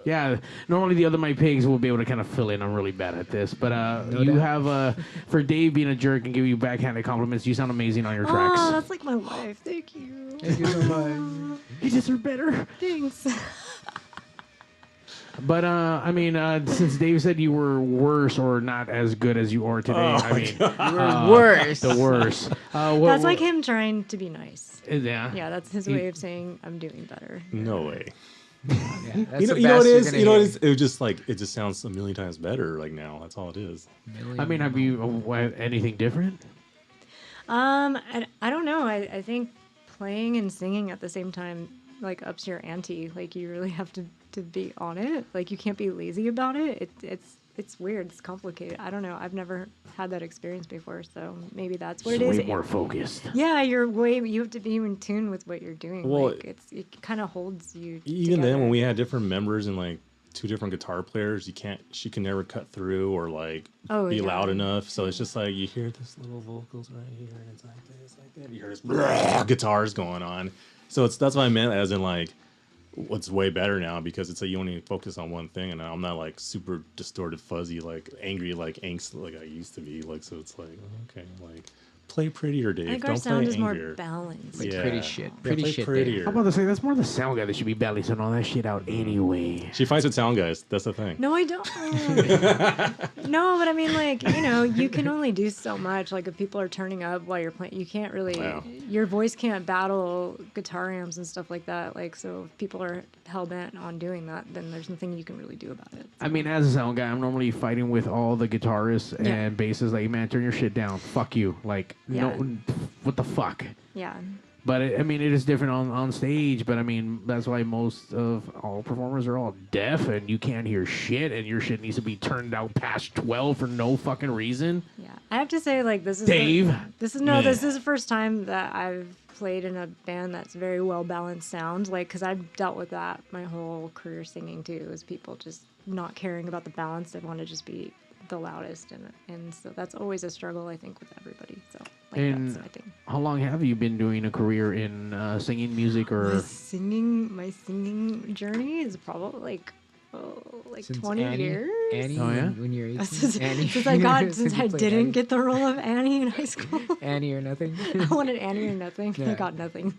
Yeah, normally the other My Pigs will be able to kind of fill in. I'm really bad at this. But have, for Dave being a jerk and giving you backhanded compliments, you sound amazing on your tracks. Oh, that's like my life. Thank you. Thank you so much. You deserve better. Thanks. But I mean, since Dave said you were worse or not as good as you are today, I mean, You were worse. the worst. That's like him trying to be nice. Yeah. Yeah, that's his way of saying I'm doing better. No way. Yeah, that's You know the what best it you're is? gonna You know what hear. it is? It was just like, it just sounds a million times better like now. That's all it is. I mean, have you anything different? I don't know. I think playing and singing at the same time like ups your ante. Like you really have to be on it. Like you can't be lazy about it. It's weird. It's complicated. I don't know. I've never had that experience before, so maybe that's what it is. Way more focused. Yeah, you have to be in tune with what you're doing. Well, like it kind of holds you. Even together. then, when we had different members and like two different guitar players, she can never cut through or like be loud enough. So it's just like you hear this little vocals right here, and it's like this, like that. You hear this guitars going on. So that's what I meant, as in like what's way better now, because it's like you only focus on one thing, and I'm not like super distorted, fuzzy, like angry, like angst, like I used to be. Like so, it's like okay, like play prettier, Dave. I think Don't our sound play is more angrier. balanced. Like Yeah. pretty shit. Yeah, Pretty play shit. prettier. I'm about to say that's more the sound guy that should be balancing all that shit out anyway. She fights with sound guys. That's the thing. No, I don't. No, but I mean, like, you can only do so much. Like, if people are turning up while you're playing, you can't really, Wow. your voice can't battle guitar amps and stuff like that. Like, so if people are hell bent on doing that, then there's nothing you can really do about it. I mean, as a sound guy, I'm normally fighting with all the guitarists and bassists. Like, man, turn your shit down. Fuck you. Like, no, what the fuck? Yeah. But I mean, it is different on stage. But I mean, that's why most of all performers are all deaf, and you can't hear shit, and your shit needs to be turned out past 12 for no fucking reason. Yeah. I have to say, like, this is Dave. this is the first time that I've played in a band that's very well balanced sound. Like, because I've dealt with that my whole career singing too, is people just not caring about the balance. They want to just be the loudest, and so that's always a struggle, I think, with everybody. So, like, And that's my thing. how long have you been doing a career in singing music or? My singing journey is probably like Since 20 Annie? years. Annie, Oh, yeah? when you're 18. Since Annie. I Since you played didn't Annie. get the role of Annie in high school. Annie or nothing. I wanted Annie or nothing. I Yeah. got nothing.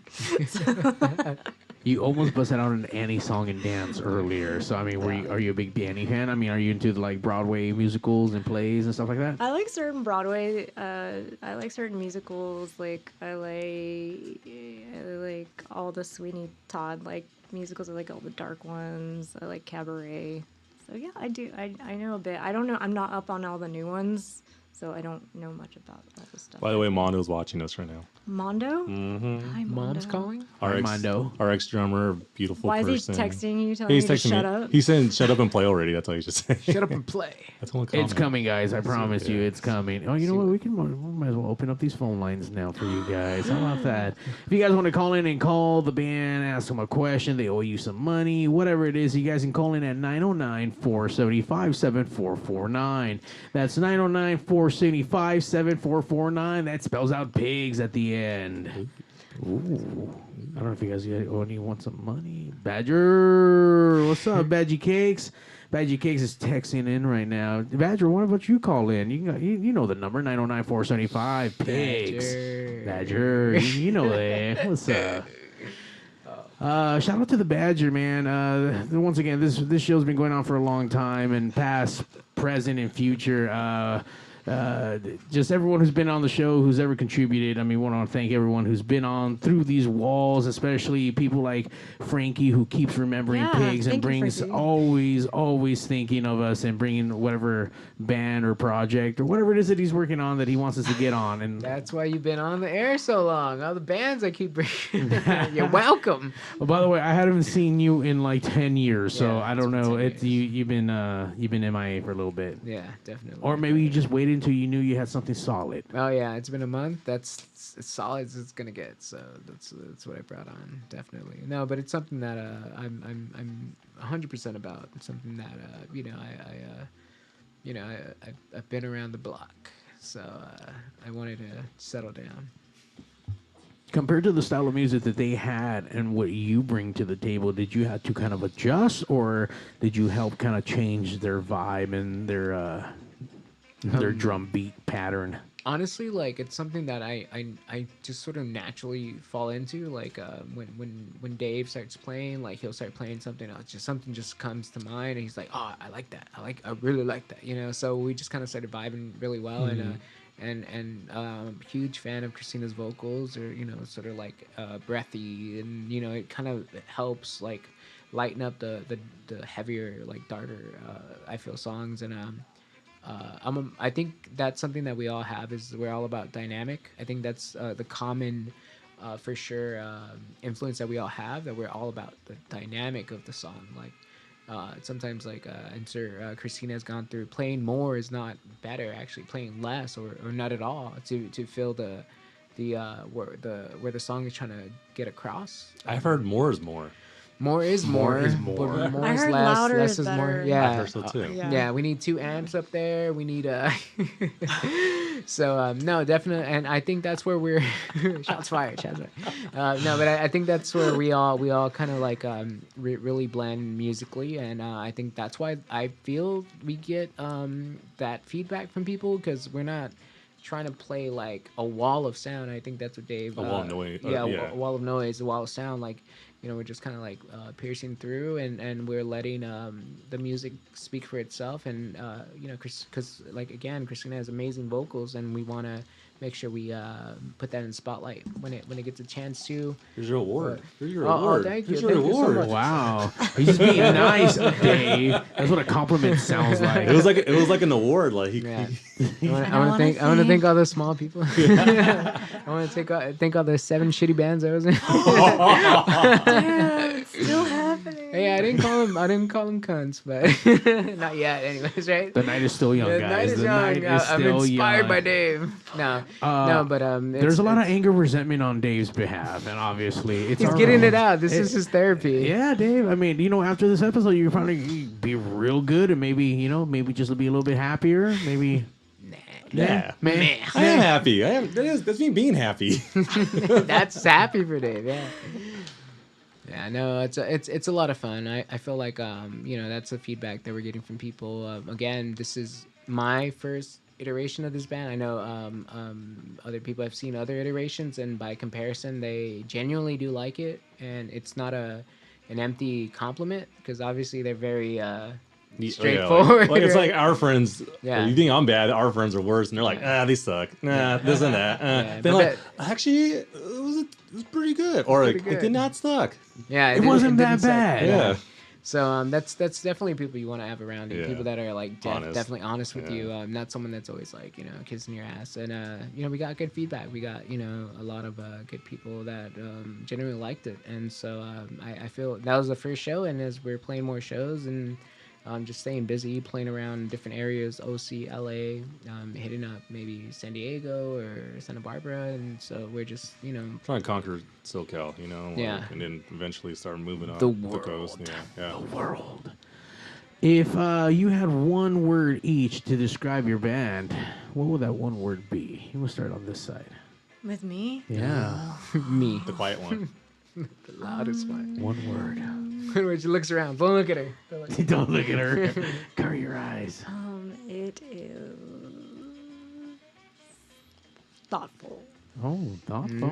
You almost busted out an Annie song and dance earlier. So I mean, are you a big Annie fan? I mean, are you into like Broadway musicals and plays and stuff like that? I like certain Broadway. I like certain musicals. Like I like all the Sweeney Todd like musicals. I like all the dark ones. I like Cabaret. So yeah, I do. I know a bit. I don't know. I'm not up on all the new ones, so I don't know much about all this stuff. By the way, Mondo's watching us right now. Mondo? Mm-hmm. Hi, Mondo. Mom's calling? Our ex drummer, beautiful Why is person. he texting you, telling He's you to texting shut me. up? He's saying, "Shut up and play already." That's all you should say. Shut up and play. That's one It's comment. coming, guys. I promise you, it's coming. Oh, you know what? We might as well open up these phone lines now for you guys. How about that? If you guys want to call in and call the band, ask them a question, they owe you some money, whatever it is, you guys can call in at 909-475-7449. That's 909-475-7449. That spells out pigs at the end. Ooh. I don't know if you guys only want some money. Badger, what's up, Badgy Cakes? Badgy Cakes is texting in right now. Badger, why don't you call in? You know the number, 909-475 pigs. Badger, you know that. What's up? Shout out to the Badger, man. Once again, this show's been going on for a long time, and past, present, and future. Just everyone who's been on the show, who's ever contributed. I mean, we want to thank everyone who's been on through these walls, especially people like Frankie, who keeps remembering pigs and brings always thinking of us and bringing whatever band or project or whatever it is that he's working on that he wants us to get on. And That's why you've been on the air so long. All the bands I keep bringing. You're welcome. Well, by the way, I haven't seen you in like 10 years, so Yeah, I don't know. You've been MIA for a a little bit. Yeah, definitely. Or maybe you just waited until you knew you had something solid. Oh yeah, it's been a month. That's as solid as it's gonna get. So that's what I brought on. Definitely. No, but it's something that I'm 100% about. It's something that I've been around the block. So I wanted to settle down. Compared to the style of music that they had and what you bring to the table, did you have to kind of adjust, or did you help kind of change their vibe and their drum beat pattern? honestly, like it's something that I just sort of naturally fall into. Like when Dave starts playing, like he'll start playing something else, just something just comes to mind, and he's like, oh, I like that. I really like that. You know, so we just kind of started vibing really well, and huge fan of Christina's vocals, or you know, sort of like breathy, and you know, it kind of helps like lighten up the heavier, like darker I feel songs. And I think that's something that we all have, is we're all about dynamic. I think that's the common for sure influence that we all have, that we're all about the dynamic of the song. Like sometimes like and sir Christina has gone through, playing more is not better, actually playing less or not at all to feel the where the song is trying to get across. I've heard more is more. More is more. But more I is heard less. louder Less is is more. better. Yeah. I heard so too. Yeah, we need 2 amps up there. We need so no, definitely, and I think that's where we're shots fired. No, but I think that's where we all kind of like really blend musically, and I think that's why I feel we get that feedback from people, because we're not trying to play like a wall of sound. I think that's what Dave. A wall of noise. Yeah, a wall of noise, a wall of sound. Like, you know, we're just kind of like piercing through, and we're letting the music speak for itself. And you know, because like again, Christina has amazing vocals, and we want to make sure we put that in the spotlight when it gets a chance to. Here's your award. Here's your award. award. Thank you. Here's your Thank you so award. much. Wow, he's just being nice, Dave. That's what a compliment sounds like. It was like an award. Like yeah. I want to thank all the small people. I want to thank all the 7 shitty bands I was in. Damn, it's still happening. Hey, I didn't call them cunts, but not yet. Anyways, right? The night is still young, The guys. night is the young. night is I'm still inspired young. by Dave. No, but there's a lot of anger, resentment on Dave's behalf, and obviously it's he's getting it out. This is his therapy. Yeah, Dave. I mean, you know, after this episode, you're probably be real good, and maybe just be a little bit happier. Maybe. Yeah, man. I am happy. That's me being happy. That's happy for Dave. Yeah. Yeah, no, it's a lot of fun. I feel like you know, that's the feedback that we're getting from people. Again, this is my first iteration of this band. I know other people have seen other iterations, and by comparison, they genuinely do like it, and it's not an empty compliment, because obviously they're very straightforward. Like it's like our friends. Yeah. You think I'm bad? Our friends are worse, and they're like, they suck. Nah, this and that. They're like, actually, it was pretty good, or like, it did not suck. Yeah, it wasn't that suck. bad. Yeah. So that's definitely people you want to have around you. Yeah. People that are like Honest. definitely honest with you. Not someone that's always like, you know, kissing your ass. And you know, we got good feedback. We got, you know, a lot of good people that genuinely liked it. And so I feel that was the first show, and as we're playing more shows and just staying busy, playing around different areas, OC, LA, hitting up maybe San Diego or Santa Barbara, and so we're just, you know, trying to conquer SoCal, you know, yeah, and then eventually start moving up the coast. Yeah. The world. If you had one word each to describe your band, what would that one word be? We'll start on this side. With me? Yeah. Me. The quiet one. The loudest one. One word. When she looks around, don't look at her. Don't look at her. Cover your eyes. It is thoughtful. Oh, thoughtful.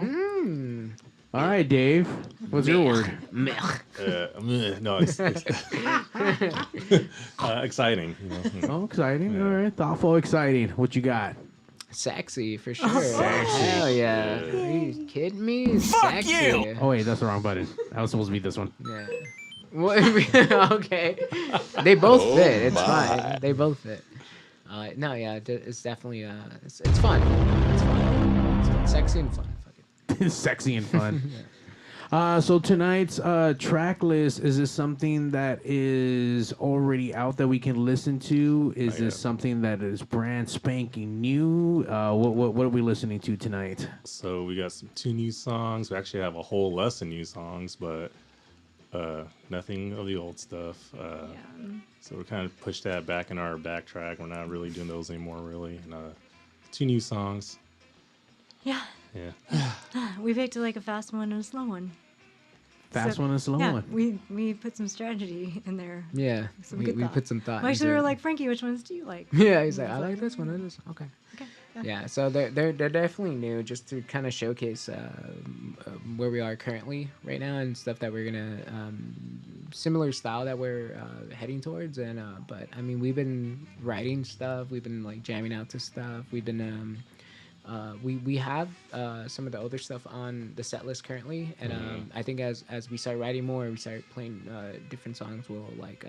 All right, Dave. What's your word? No, it's exciting. You know. Oh, exciting. Yeah. All right, thoughtful, exciting. What you got? Sexy for sure. Hell yeah. Are you kidding me? Fuck Sexy. you. Oh wait, that's the wrong button. That was supposed to be this one. Yeah. Okay. They both fit. It's fine. They both fit. No, yeah, it's definitely it's fun. It's fun. It's sexy and fun. Fuck it. Sexy and fun. So tonight's track list, is this something that is already out that we can listen to? Is this something that is brand spanking new? What are we listening to tonight? So we got 2 new songs. We actually have a whole list of new songs, but nothing of the old stuff. So we're kind of pushed that back in our backtrack. We're not really doing those anymore, really. And 2 new songs. Yeah. Yeah. We picked like a fast one and a slow one. Fast one and a slow one. We put some strategy in there. Yeah. Some We good put some thought. Actually, we into were it. like, Frankie, which ones do you like? Yeah, he's like, I like this one. Okay. Yeah, so they're definitely new, just to kind of showcase where we are currently right now and stuff that we're gonna similar style that we're heading towards. And but I mean, we've been writing stuff, we've been like jamming out to stuff, we've been we have some of the older stuff on the set list currently, and I think as we start writing more, we start playing different songs, we'll like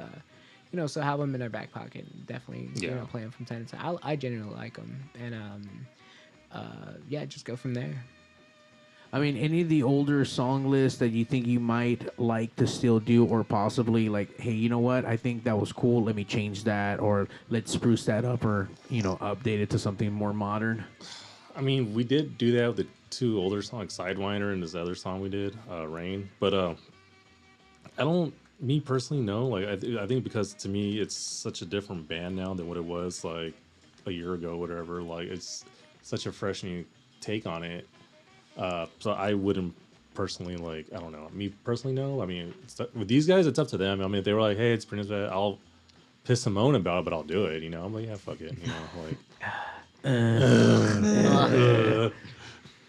so have them in our back pocket. Definitely, play them from time to time. I genuinely like them, and just go from there. I mean, any of the older song lists that you think you might like to still do, or possibly like, hey, you know what? I think that was cool. Let me change that, or let's spruce that up, or update it to something more modern. I mean, we did do that with the two older songs, Sidewinder and this other song we did, Rain. But I don't. Me personally, no. Like I think because to me it's such a different band now than what it was like a year ago, whatever. Like it's such a fresh new take on it. So I wouldn't personally like. I don't know. Me personally, no. I mean, with these guys, it's up to them. I mean, if they were like, "Hey, it's pretty much," I'll piss and moan about it, but I'll do it. I'm like, yeah, fuck it.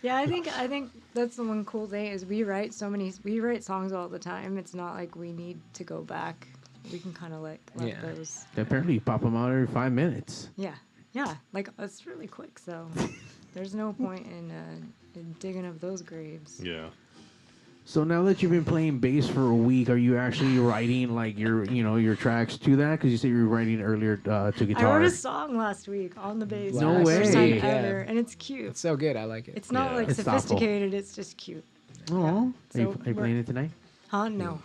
Yeah, I think that's the one cool thing is we write songs all the time. It's not like we need to go back. We can kind of let those. Apparently, you pop them out every 5 minutes. Yeah, like it's really quick. So there's no point in digging up those graves. Yeah. So now that you've been playing bass for a week, are you actually writing like your tracks to that? Because you said you were writing earlier to guitar. I wrote a song last week on the bass. No way. First time ever, and it's cute. It's so good. I like it. It's not like it's sophisticated. Thoughtful. It's just cute. Oh, are you playing it tonight? Huh? No.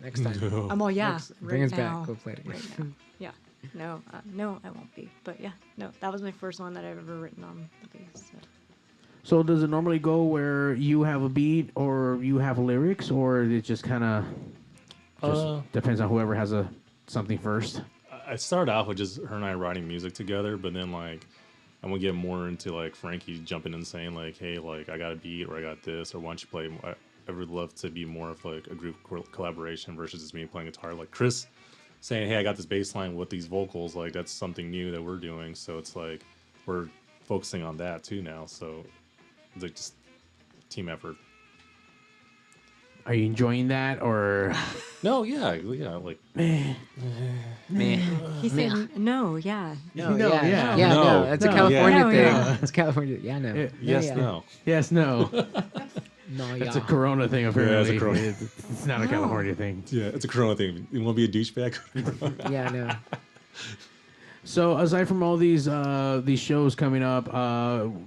Next time. No. I'm all bring us now. back. We'll play it again. Right now. Yeah. No, I won't be. But yeah, no, that was my first one that I've ever written on the bass. So does it normally go where you have a beat or you have lyrics, or it just kind of depends on whoever has something first? I started off with just her and I writing music together, but then like I'm gonna get more into like Frankie jumping in and saying like, hey, like I got a beat or I got this, or why don't you play? I would love to be more of like a group collaboration versus just me playing guitar. Like Chris saying, hey, I got this bass line with these vocals, like that's something new that we're doing. So it's like we're focusing on that too now. So it's like just team effort. Are you enjoying that or? No, like meh. He said no, yeah. No. That's a California thing. It's California. Yeah, no. Yes, no. Yes, no. No, It's a Corona thing, apparently. Yeah, it's a Corona. It's not a California thing. Yeah, it's a Corona thing. You want to be a douchebag? Yeah, no. So aside from all these shows coming up,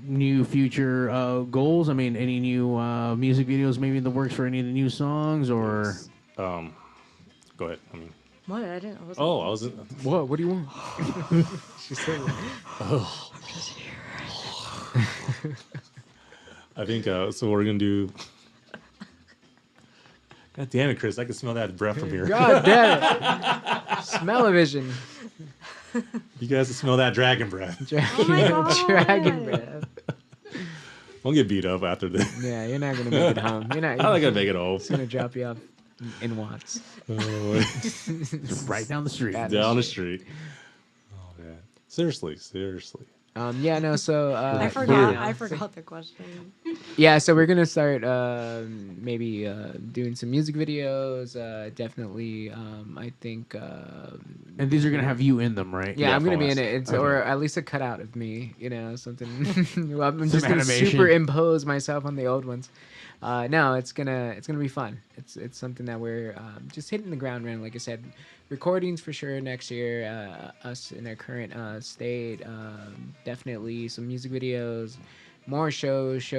new future goals. I mean, any new music videos maybe in the works for any of the new songs, or? Go ahead. I mean. What? I didn't. I was. What? What do you want? She said. Oh. I'm just here. I think so. We're gonna do. God damn it, Chris! I can smell that breath from here. God damn it! Smell-o-vision. You guys can smell that dragon breath. Dragon breath. Won't get beat up after this. Yeah, you're not gonna make it home. You're not. I'm not gonna make it home. It's gonna drop you off in Watts. Right down the street. Down the street. Oh man! Seriously. Yeah, no. So I forgot the question. Yeah, so we're gonna start maybe doing some music videos. Definitely, I think. And these are gonna have you in them, right? Yeah, I'm gonna be in it. Okay. Or at least a cutout of me. Something. I'm just gonna animation. superimpose myself on the old ones. No, it's gonna be fun. It's something that we're just hitting the ground running. Like I said, recordings for sure next year. Us in our current state, definitely some music videos, more shows.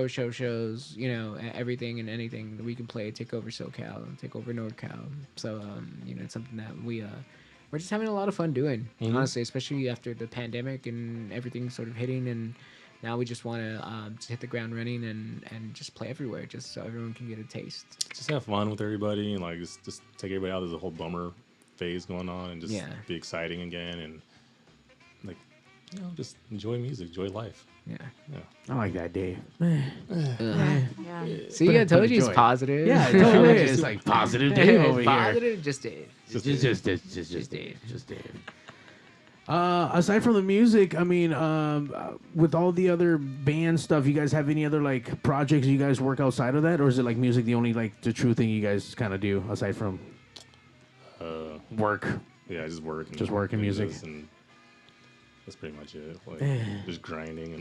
Everything and anything that we can play. Take over SoCal, take over NorCal. So it's something that we're just having a lot of fun doing. Mm-hmm. Honestly, especially after the pandemic and everything sort of hitting and. Now we just want to just hit the ground running and just play everywhere, just so everyone can get a taste. Just have fun with everybody and like just take everybody out. There's a whole bummer phase going on and just be exciting again and like just enjoy music, enjoy life. Yeah. I like that, Dave. Yeah. See, I told you it's positive. Yeah, it totally is. It's like positive Dave over here. Positive, just Dave. Just Dave. Aside from the music, I mean, with all the other band stuff, you guys have any other like projects you guys work outside of that, or is it like music the only like the true thing you guys kind of do aside from work? Yeah, just work. Just work and music. And that's pretty much it. Like just grinding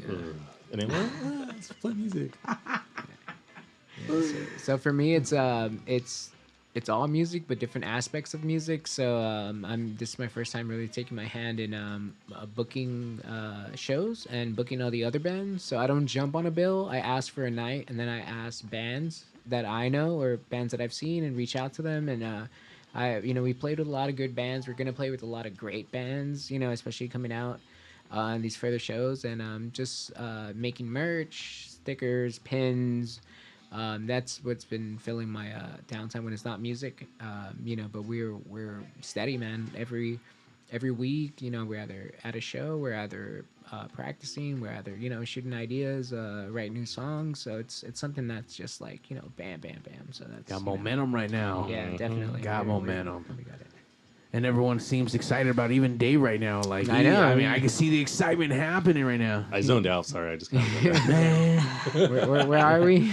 and then let's play music. So for me, it's all music, but different aspects of music. So this is my first time really taking my hand in booking shows and booking all the other bands. So I don't jump on a bill. I ask for a night, and then I ask bands that I know or bands that I've seen and reach out to them. And we played with a lot of good bands. We're gonna play with a lot of great bands, especially coming out on these further shows. And just making merch, stickers, pins. That's what's been filling my downtime when it's not music, But we're steady, man. Every week, we're either at a show, we're either practicing, we're either shooting ideas, writing new songs. So it's something that's just like bam, bam, bam. So that's got momentum right now. Yeah, definitely. Got momentum. We got it. And everyone seems excited about even Dave right now. Like I know. I mean, I can see the excitement happening right now. I zoned out. Sorry, I just got Where are we?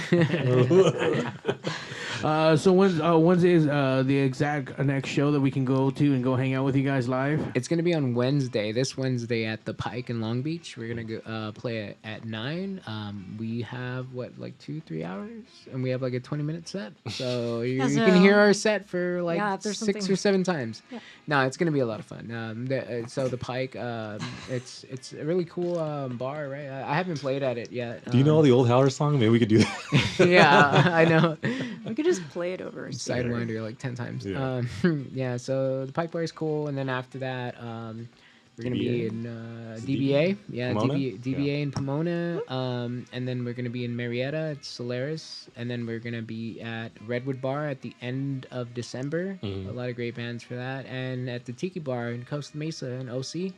So Wednesday is the exact next show that we can go to and go hang out with you guys live? It's going to be on Wednesday, this Wednesday at the Pike in Long Beach. We're going to go play at 9. We have, 2-3 hours? And we have like a 20-minute set. So you can hear our set for 6 or 7 times. Yeah. No, it's going to be a lot of fun. So the Pike, it's a really cool bar, right? I haven't played at it yet. Do you know all the old Howler song? Maybe we could do that. Yeah, I know. We could just play it over. Sidewinder like 10 times. Yeah. So the Pike Bar is cool. And then after that, we're going to be in DBA. Yeah, Pomona? DBA in Pomona. And then we're going to be in Marietta at Solaris. And then we're going to be at Redwood Bar at the end of December. A lot of great bands for that. And at the Tiki Bar in Costa Mesa in OC.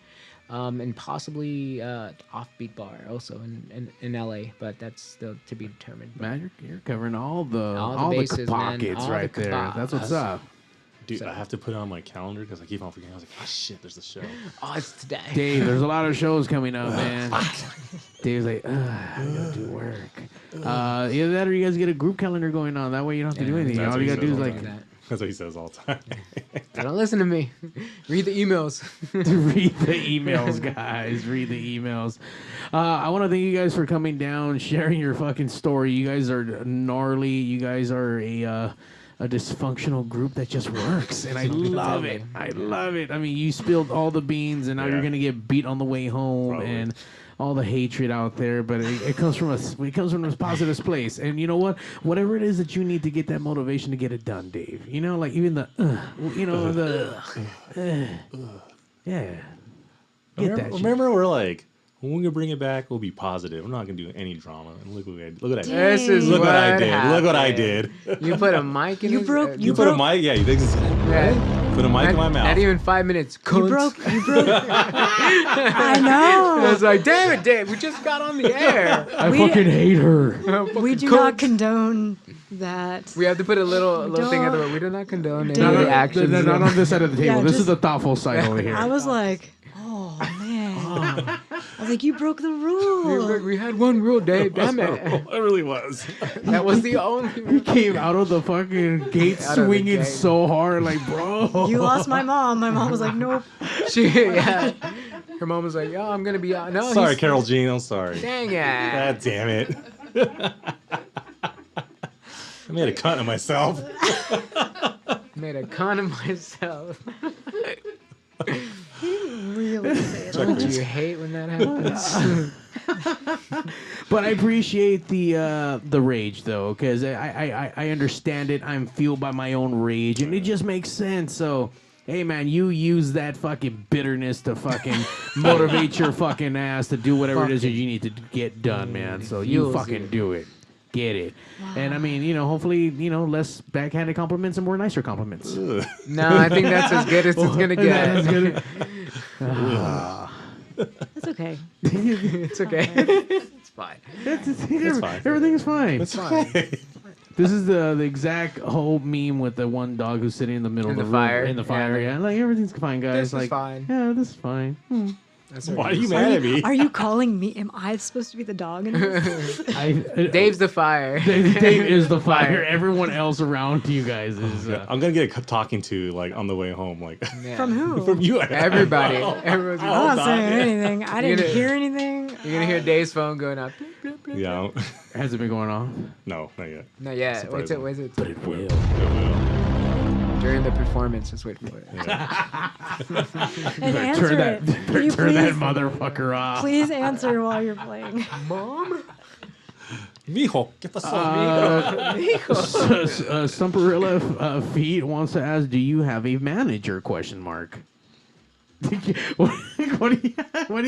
And possibly Offbeat Bar also in LA, but that's still to be determined. Man, you're covering all the bases, pockets man. right there. That's what's up. Dude, I have to put it on my calendar because I keep on forgetting. I was like, oh shit, there's a show. Oh, it's today. Dave, there's a lot of shows coming up, man. Dave's like, I gotta do work. Either that or you guys get a group calendar going on. That way you don't have to do anything. All you gotta do is like... That's what he says all the time. Don't listen to me. Read the emails. Read the emails, guys. Read the emails. I want to thank you guys for coming down, sharing your fucking story. You guys are gnarly. You guys are a dysfunctional group that just works, and I love it. I love it. I mean, you spilled all the beans, and now you're gonna get beat on the way home, and all the hatred out there. But it comes from a positive place. And you know what? Whatever it is that you need to get that motivation to get it done, Dave. Like even the, yeah. Remember, we're like, when we bring it back, we'll be positive. We're not gonna do any drama. And look what I did. This is look what I did. happened. Look what I did. You put a mic in You put a mic. Yeah, you think so? Put a mic in my mouth. Not even 5 minutes. You broke. I know. I was like, damn it, Dave. We just got on the air. I fucking hate her. We do not condone that. We have to put a little thing at the way. We do not condone any Dave. of the actions. Not on this side of the table. Yeah, this is the thoughtful side over here. I was like, oh man. I was like, you broke the rule. We had one rule, Dave. Damn it. It really was. That was the only He rule. came out of the fucking gate Out of the swinging gate. so hard, like, bro. You lost my mom. My mom was like, nope. Her mom was like, "Yo, I'm gonna be out." No, Sorry, Carol Jean. I'm sorry. Dang it. God damn it. I made a cunt of myself. Made a con of myself. Really say it. Don't you hate when that happens? But I appreciate the rage though, because I understand it. I'm fueled by my own rage, and it just makes sense. So, hey man, you use that fucking bitterness to fucking motivate your fucking ass to do whatever it is that you need to get done, man. So you fucking do it. Get it. Wow. And I mean, hopefully, less backhanded compliments and more nicer compliments. No, I think that's as good as it's gonna get. That's okay. It's okay. It's fine. It's fine. Everything's fine. It's fine. This is the exact whole meme with the one dog who's sitting in the middle In of the the room, fire. in the fire. Yeah, like everything's fine, guys. This is like, fine. Yeah, this is fine. That's Why are you mad at me? Are you calling me? Am I supposed to be the dog in this? Dave's the fire. Dave is the fire. Everyone else around you guys is. I'm gonna get talking to like on the way home, like From who? from you. Everybody. Everyone's I'm not saying anything. I didn't hear anything. You're gonna hear Dave's phone going off. Yeah. Has it been going off? No, not yet. Not yet. Wait till it. But it will. It will. During the performance, just wait for it. And answer Turn that, it. Can you turn that please- motherfucker off. Please answer while you're playing. Mom? Mijo, ¿qué pasó? Stumperilla Feet wants to ask, do you have a manager? Question mark. What do you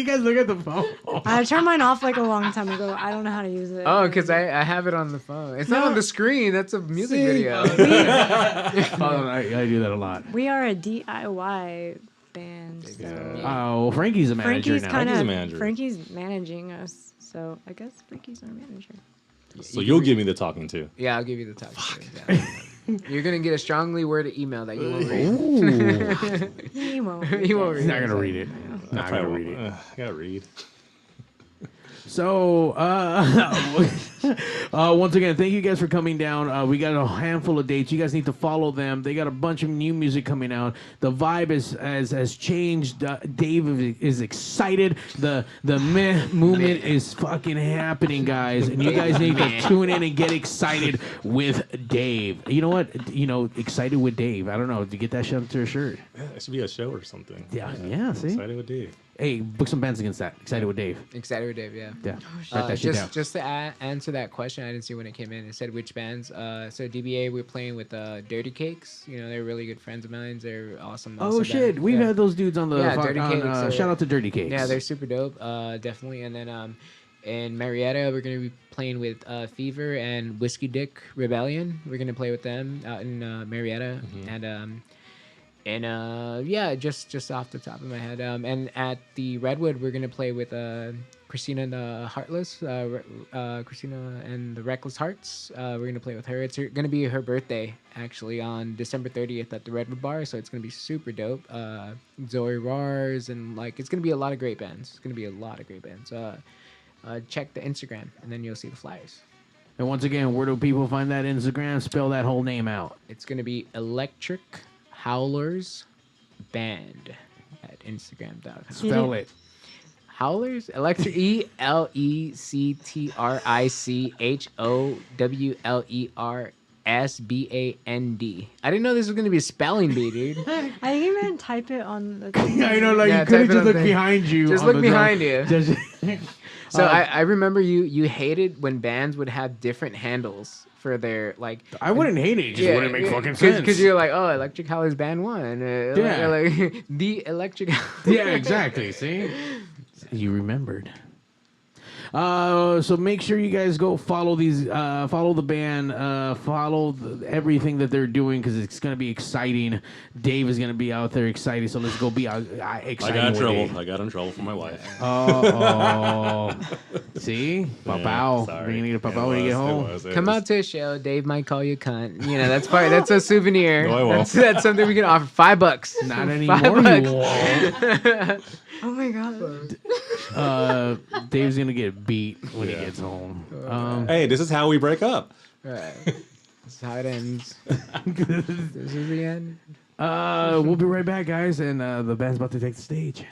guys look at the phone? I turned mine off like a long time ago. I don't know how to use it. Oh, because I have it on the phone. It's not on the screen. That's a music video. I do that a lot. We are a DIY band. So. Oh, Frankie's a manager now. Frankie's a manager. Frankie's managing us, so I guess Frankie's our manager. So you'll give me the talking to. Yeah, I'll give you the top. Yeah. You're gonna get a strongly worded email that you won't read. He won't. He won't read. He's not gonna read it. Not gonna read it. I gotta read. So, once again, thank you guys for coming down. We got a handful of dates. You guys need to follow them. They got a bunch of new music coming out. The vibe has changed. Dave is excited. The meh movement is fucking happening, guys. And you guys need to tune in and get excited with Dave. You know what? Excited with Dave. I don't know. Did you get that shit onto a shirt? Yeah, it should be a show or something. Yeah. See? Excited with Dave. Hey, book some bands against that. Excited with Dave. Excited with Dave, yeah. Yeah. Write that shit down. Just to answer that question, I didn't see when it came in. It said which bands. So DBA, we're playing with Dirty Cakes. They're really good friends of mine. They're awesome. Oh shit, we've had those dudes on the Dirty Cakes. shout out to Dirty Cakes. Yeah, they're super dope. Definitely. And then in Marietta, we're gonna be playing with Fever and Whiskey Dick Rebellion. We're gonna play with them out in Marietta. And just off the top of my head. And at the Redwood, we're gonna play with Christina and the Heartless, Christina and the Reckless Hearts. We're gonna play with her. It's gonna be her birthday actually on December 30th at the Redwood Bar, so it's gonna be super dope. Zoe Rars and it's gonna be a lot of great bands. Check the Instagram and then you'll see the flyers. And once again, where do people find that Instagram? Spell that whole name out. It's gonna be Electric Howlers Band at Instagram.com. Spell it. Howlers? Electric ElectricHowlersBand. I didn't know this was going to be a spelling bee, dude. I think you meant type it on the. I know, you could have just looked behind you. Just look behind you. Just, So I remember you hated when bands would have different handles for their I wouldn't hate it. It just wouldn't make fucking sense. Because you're like, oh, Electric Howlers Band 1. Like the Electric Yeah, exactly. See? You remembered. So make sure you guys go follow follow the band, follow everything that they're doing because it's gonna be exciting. Dave is gonna be out there excited, so let's go be excited. I got in trouble. I got in trouble for my wife. Oh, see, Papao. sorry. You're gonna need a Papao when you get home. Come out to a show. Dave might call you a cunt. That's a souvenir. No, I won't. That's something we can offer. $5. Not anymore. You won't. Oh my god. Dave's gonna get beat when he gets home. Hey, this is how we break up. Right. That's how it ends. This is the end. We'll be right back, guys, and the band's about to take the stage.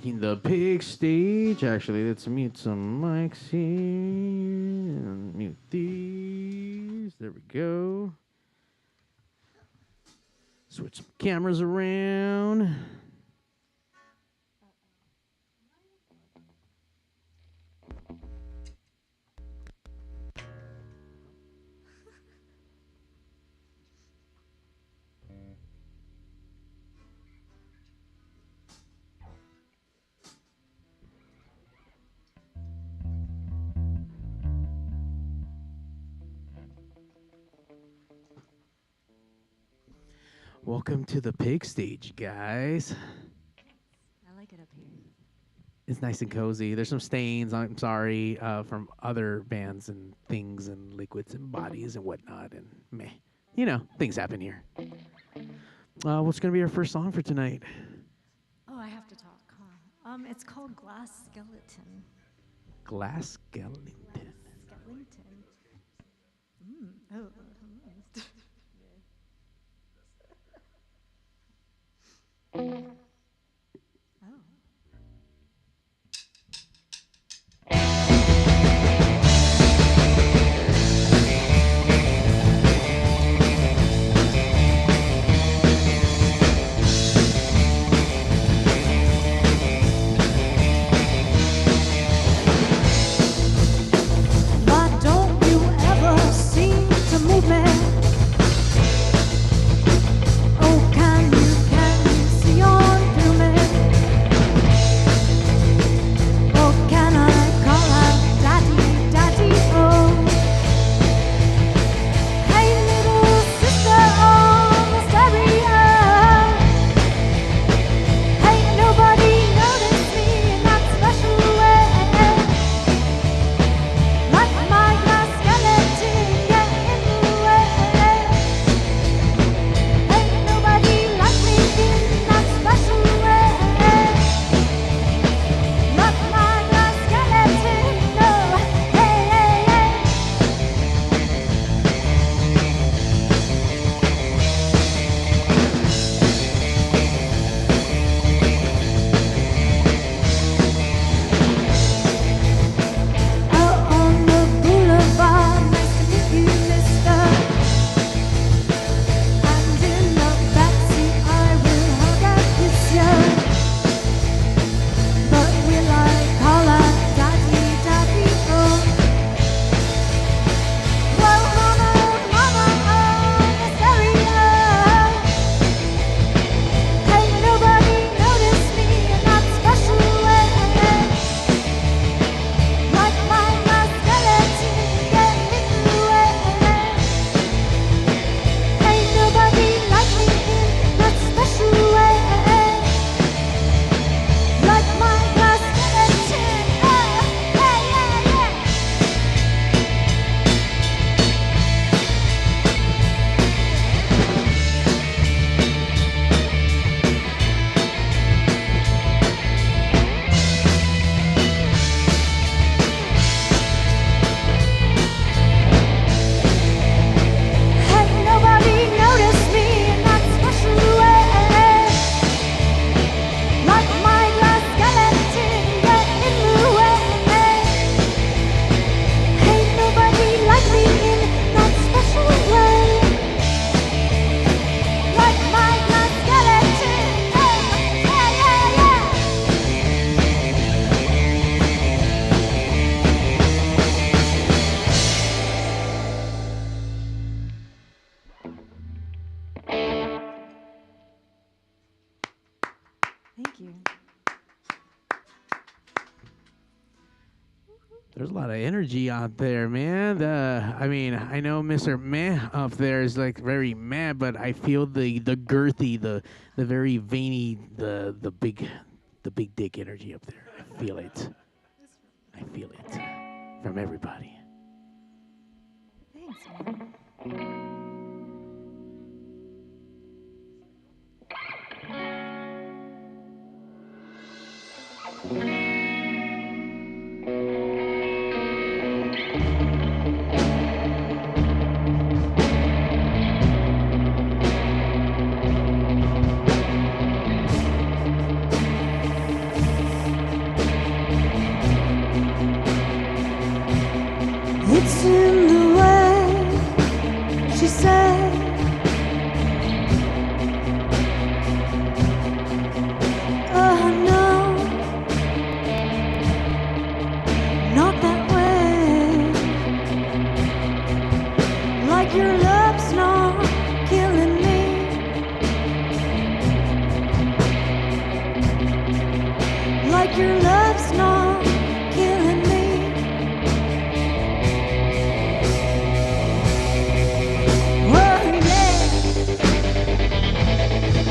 taking the pig stage. Actually, let's mute some mics here. And mute these. There we go. Switch some cameras around. Welcome to the pig stage, guys. I like it up here. It's nice and cozy. There's some stains, I'm sorry, from other bands and things and liquids and bodies and whatnot. And meh. You know, things happen here. What's going to be our first song for tonight? Oh, I have to talk, huh? It's called Glass Skeleton. Glass Skeleton. Skeleton. Oh. Oh. Why don't you ever seem to move me? Oh, can you see on through me? Oh, can I call out daddy, daddy, oh? Hey, little sister on the stereo. Ain't nobody noticed me in that special way. Like my glass skeleton get in the way. Ain't nobody like me in that special way. Like my glass skeleton, no. Hey, hey, hey. Out on the boulevard, nice to meet you, mister. And in the backseat, I will hug and kiss you. But will I call out daddy, daddy, oh? Well, mama, mama, on the stereo. Ain't nobody noticed me in that special way. Like my glass skeleton get in the way. Ain't nobody like me in that special way. Like my glass skeleton, yeah, yeah, yeah. Ain't nobody noticed me in that special way. Like my glass skeleton get in the way. Ain't nobody like me in that special way. Like my glass skeleton, yeah, yeah, yeah. Thank you. There's a lot of energy out there, man. I mean, I know Mr. Meh up there is like very meh, but I feel the girthy, the very veiny, the big dick energy up there. I feel it. I feel it from everybody. Thanks, man. It's in the way she said. Oh no, not that way. Like your love's not killing me. Like your love's not killing me. Oh yeah,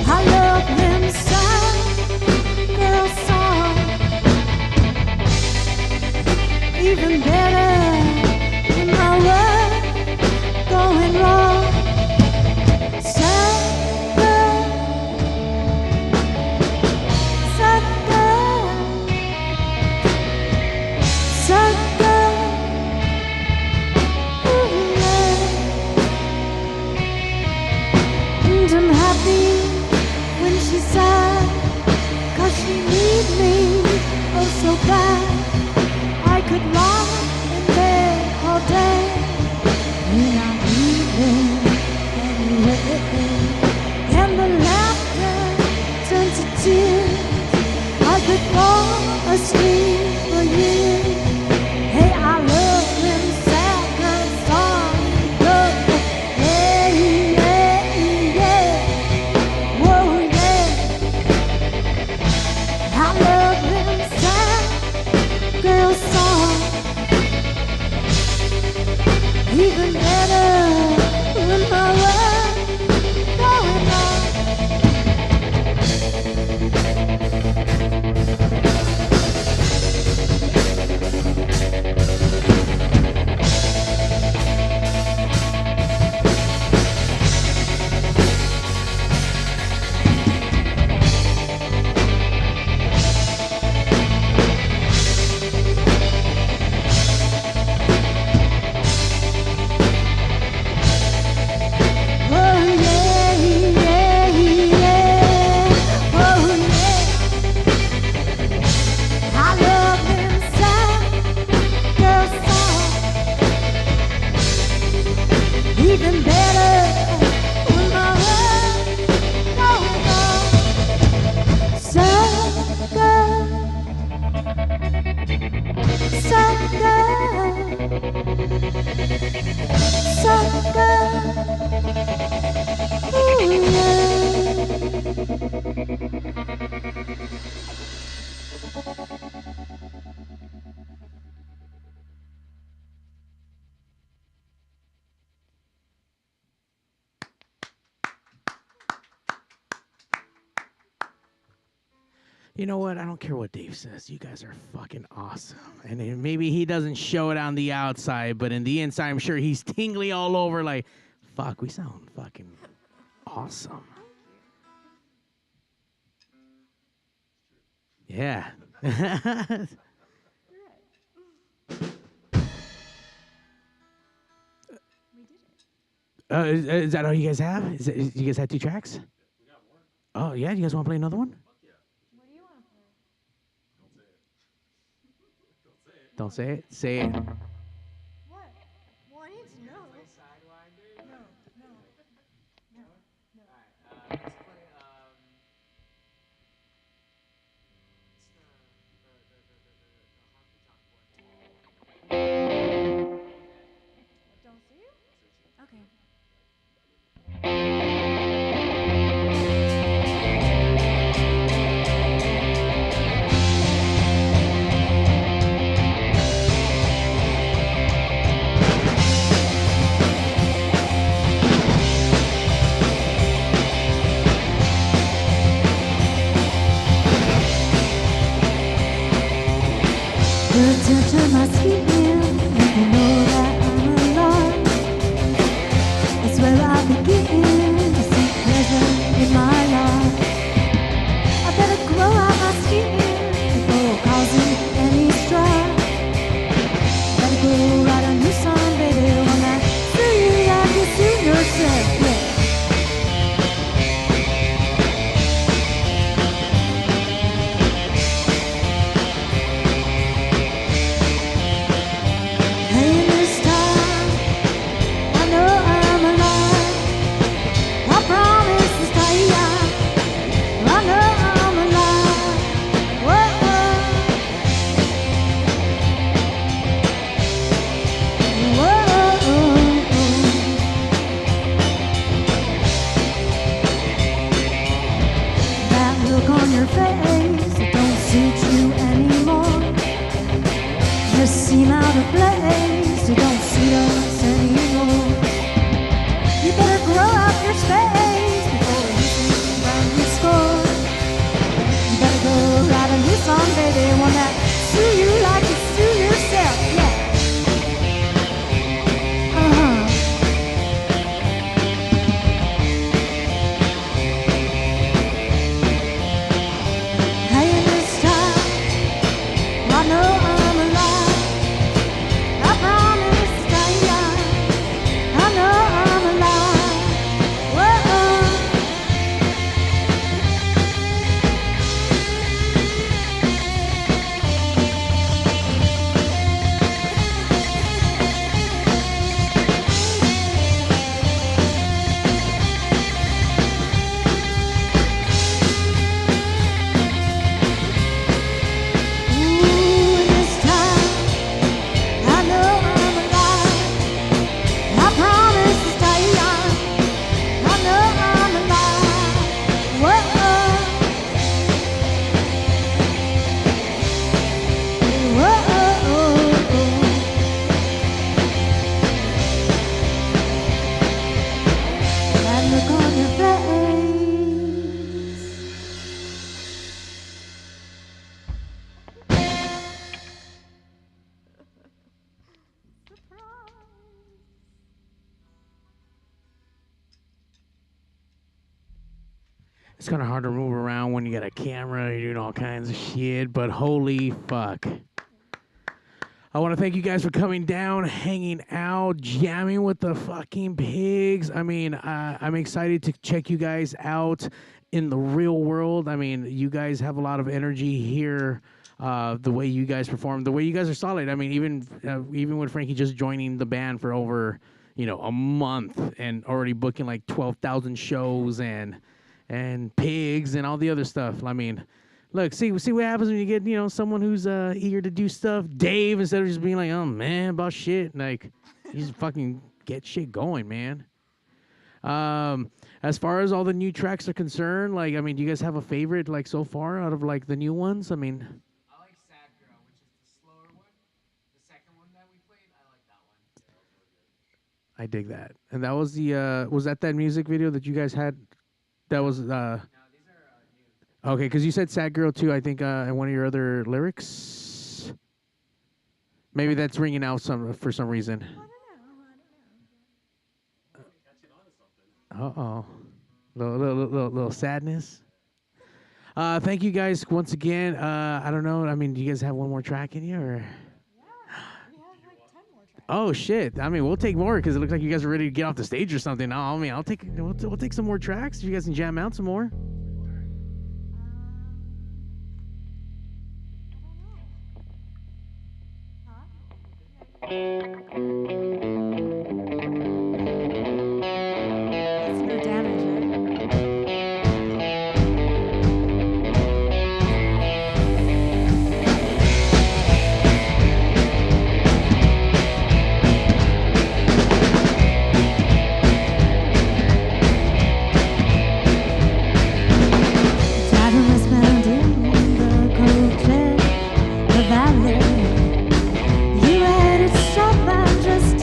I love them sad girl song. Even better when my world going wrong. Sad girl, sad girl, sad girl. Ooh, yeah. And I'm happy when she's sad, 'cause she needs me oh so bad. I could lie in bed all day when I'm leaving anyway. And the laughter turns to tears. I could fall asleep for years. Hey, I love them sad girl songs. Love them. Hey, yeah, yeah. Whoa, yeah. I love them sad girl songs. Even better when my world's going on. Oh yeah, yeah, yeah. Oh yeah. I love them sad girl songs. Even better when my world's going on. Sad girl, sad girl, sad girl. Ooh, yeah. You know what? I don't care what Dave says. You guys are fucking awesome. And then maybe he doesn't show it on the outside, but in the inside, I'm sure he's tingly all over like, fuck, we sound fucking awesome. Yeah. Is that all you guys have? You guys had 2 tracks? Oh, yeah? You guys want to play another one? Don't say it. Say it. What? Well, I need to know. No, no, no, no. Let's play, Don't see you? Okay. The touch of my sweet lips, make me know that I'm alive. It's where I begin to see pleasure in my life. I better grow out my skin before causing any strife. Better go write a new song, baby, when I see you like you see yourself. Yeah. just seem out of place. You don't suit us anymore. You better grow out your space before you sing around your score. You better go write a new song, baby, one that suit you like you suit yourself. Yeah. It's kind of hard to move around when you got a camera, you're doing all kinds of shit, but holy fuck. I want to thank you guys for coming down, hanging out, jamming with the fucking pigs. I mean, I'm excited to check you guys out in the real world. I mean, you guys have a lot of energy here. The way you guys perform, the way you guys are solid. I mean, even with Frankie just joining the band for over, a month and already booking like 12,000 shows and pigs and all the other stuff. I mean, look, see what happens when you get, someone who's eager to do stuff. Dave, instead of just being like, oh man, about shit, like, you just fucking get shit going, man. As far as all the new tracks are concerned, like, I mean, do you guys have a favorite, like, so far out of like the new ones? I mean, I like Sad Girl, which is the slower one. The second one that we played, I like that one. I dig that. And that was was that music video that you guys had? That was, No, these are new. Okay, because you said Sad Girl too, I think, in one of your other lyrics. Maybe that's ringing out for some reason. Uh-oh. Little sadness. Thank you guys once again. I don't know. I mean, do you guys have one more track in you, or? We have like 10 more tracks. Oh shit! I mean, we'll take more because it looks like you guys are ready to get off the stage or something. No, I mean, we'll take some more tracks if you guys can jam out some more. It's no damage, right? Driving westbound in the cold jet, the valley. You had it stop and just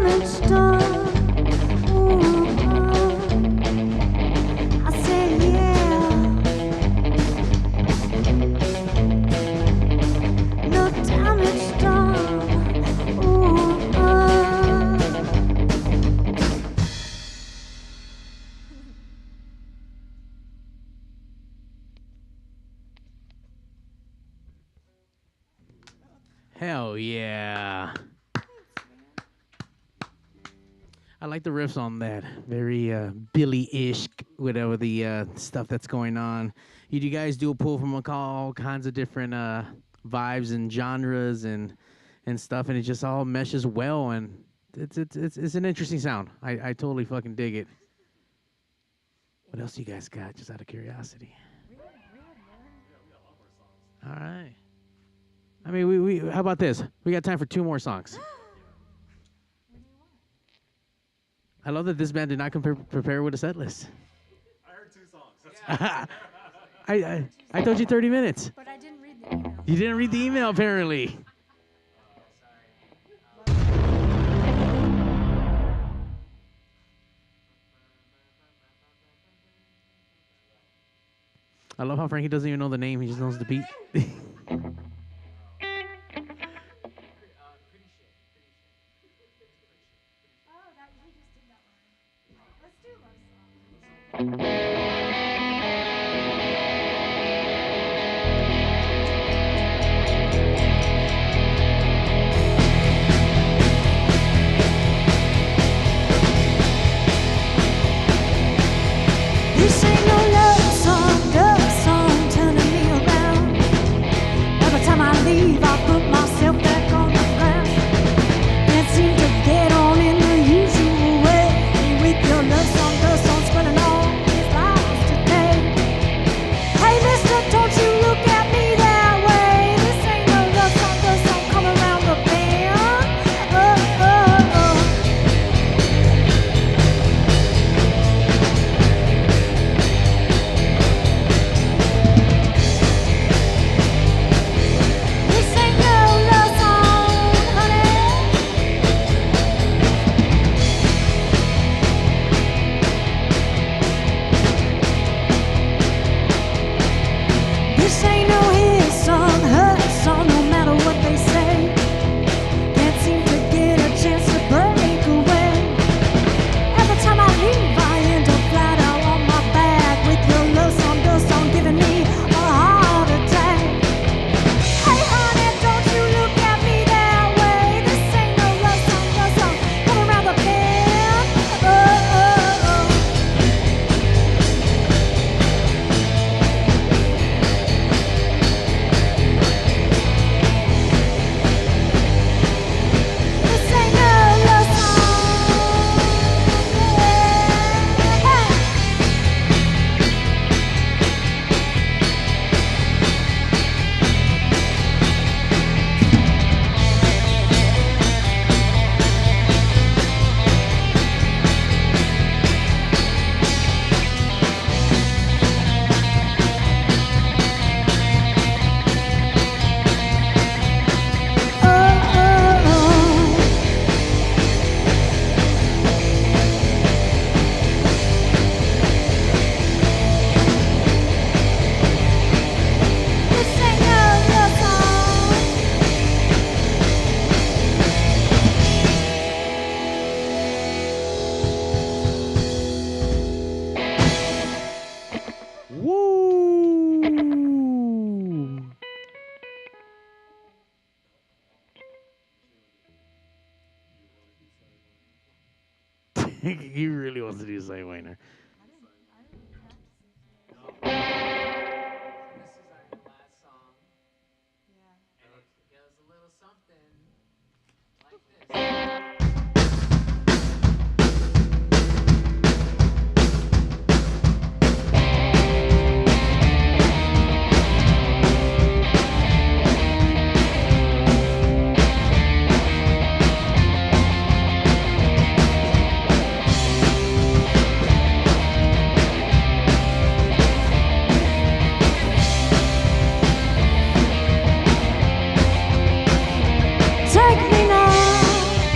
damage done. Ooh, I said yeah. No damage done. Ooh, Hell yeah. I like the riffs on that. Very Billy-ish, whatever the stuff that's going on. You guys do a pull from all kinds of different vibes and genres and stuff, and it just all meshes well, and it's an interesting sound. I totally fucking dig it. What else you guys got, just out of curiosity? All right. I mean, we how about this? We got time for 2 more songs. I love that this band did not prepare with a set list. I heard 2 songs. I told you 30 minutes. But I didn't read the email. You didn't read the email, apparently. I love how Frankie doesn't even know the name. He just knows the beat. this ain't no love song turning me around. Every time I leave, I put myself back on the ground. Can't seem to get on in the usual way. With your love song spilling all these lies today. Hey, mister, don't you look at me that way. This ain't no love song coming around the bend. Oh, oh, oh. This ain't no love song, honey. This ain't no his song, her song, no matter what they say. Can't seem to get a chance to break away. Every time I leave, I end up flat out on my back with your love song giving me a heart attack. Hey honey, don't you look at me that way. This ain't no love song coming around the bend. Oh, oh, oh. This ain't no love song. Oh, oh, oh. This ain't no love song. Woo! He really wants to do Say Wayner. This is our last song. And it goes a little something like this. Take me now.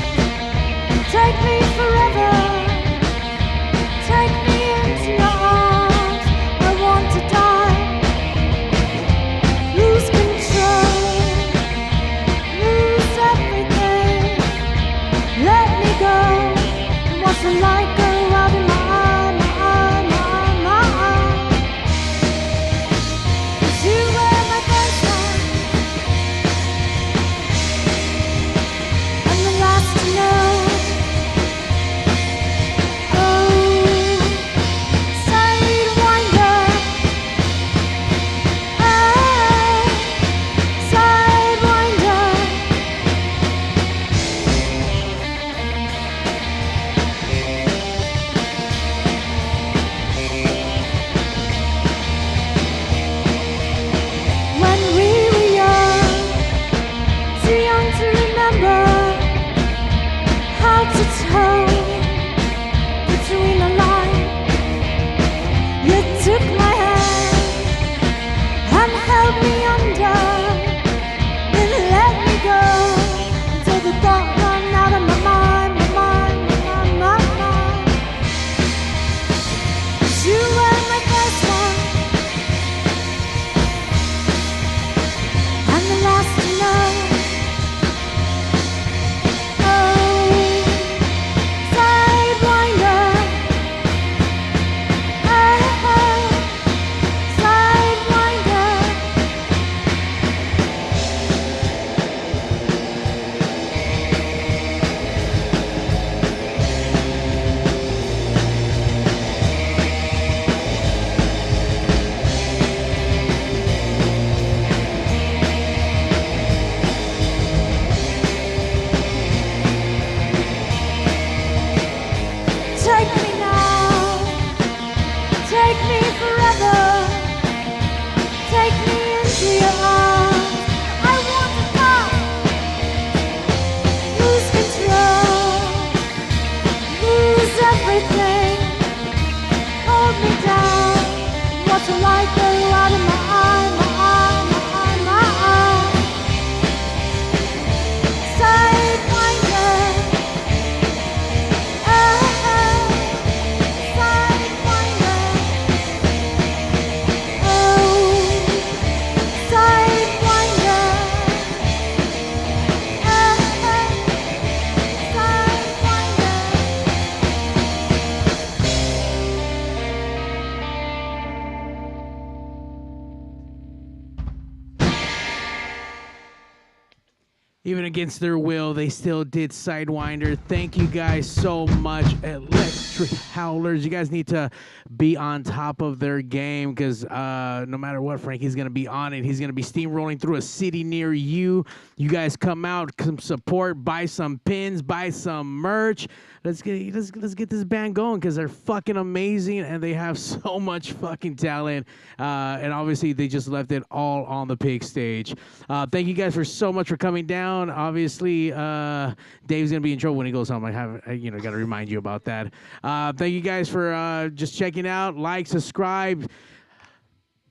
Even against their will, they still did Sidewinder. Thank you guys so much, Electric Howlers. You guys need to be on top of their game because no matter what, Frankie's going to be on it. He's going to be steamrolling through a city near you. You guys come out, come support, buy some pins, buy some merch. Let's get this band going because they're fucking amazing and they have so much fucking talent. And obviously, they just left it all on the Pig stage. Thank you guys so much for coming down. Obviously, Dave's gonna be in trouble when he goes home. I got to remind you about that. Thank you guys for just checking out. Like, subscribe.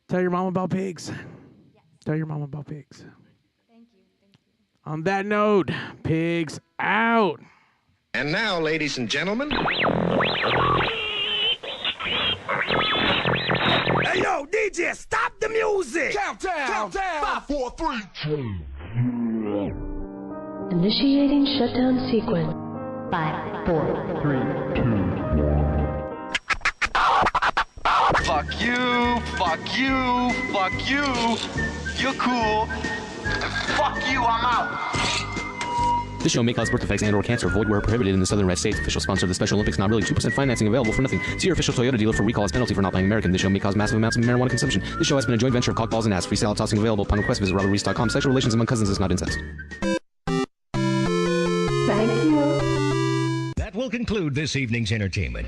Tell your mom about pigs. Yes. Tell your mom about pigs. Thank you. On that note, pigs out. And now, ladies and gentlemen. Hey, yo, DJ, stop the music! Countdown! 5, 4, 3, 2. Initiating shutdown sequence. 5, 4, 3, 2. Fuck you, fuck you, fuck you. You're cool. Fuck you, I'm out. This show may cause birth defects and or cancer. Void where prohibited in the Southern Red States. Official sponsor of the Special Olympics. Not really. 2% financing available for nothing. See your official Toyota dealer for recall as penalty for not buying American. This show may cause massive amounts of marijuana consumption. This show has been a joint venture of cockballs and ass. Free salad tossing available upon request. Visit robertreese.com. Sexual relations among cousins is not incest. Thank you. That will conclude this evening's entertainment.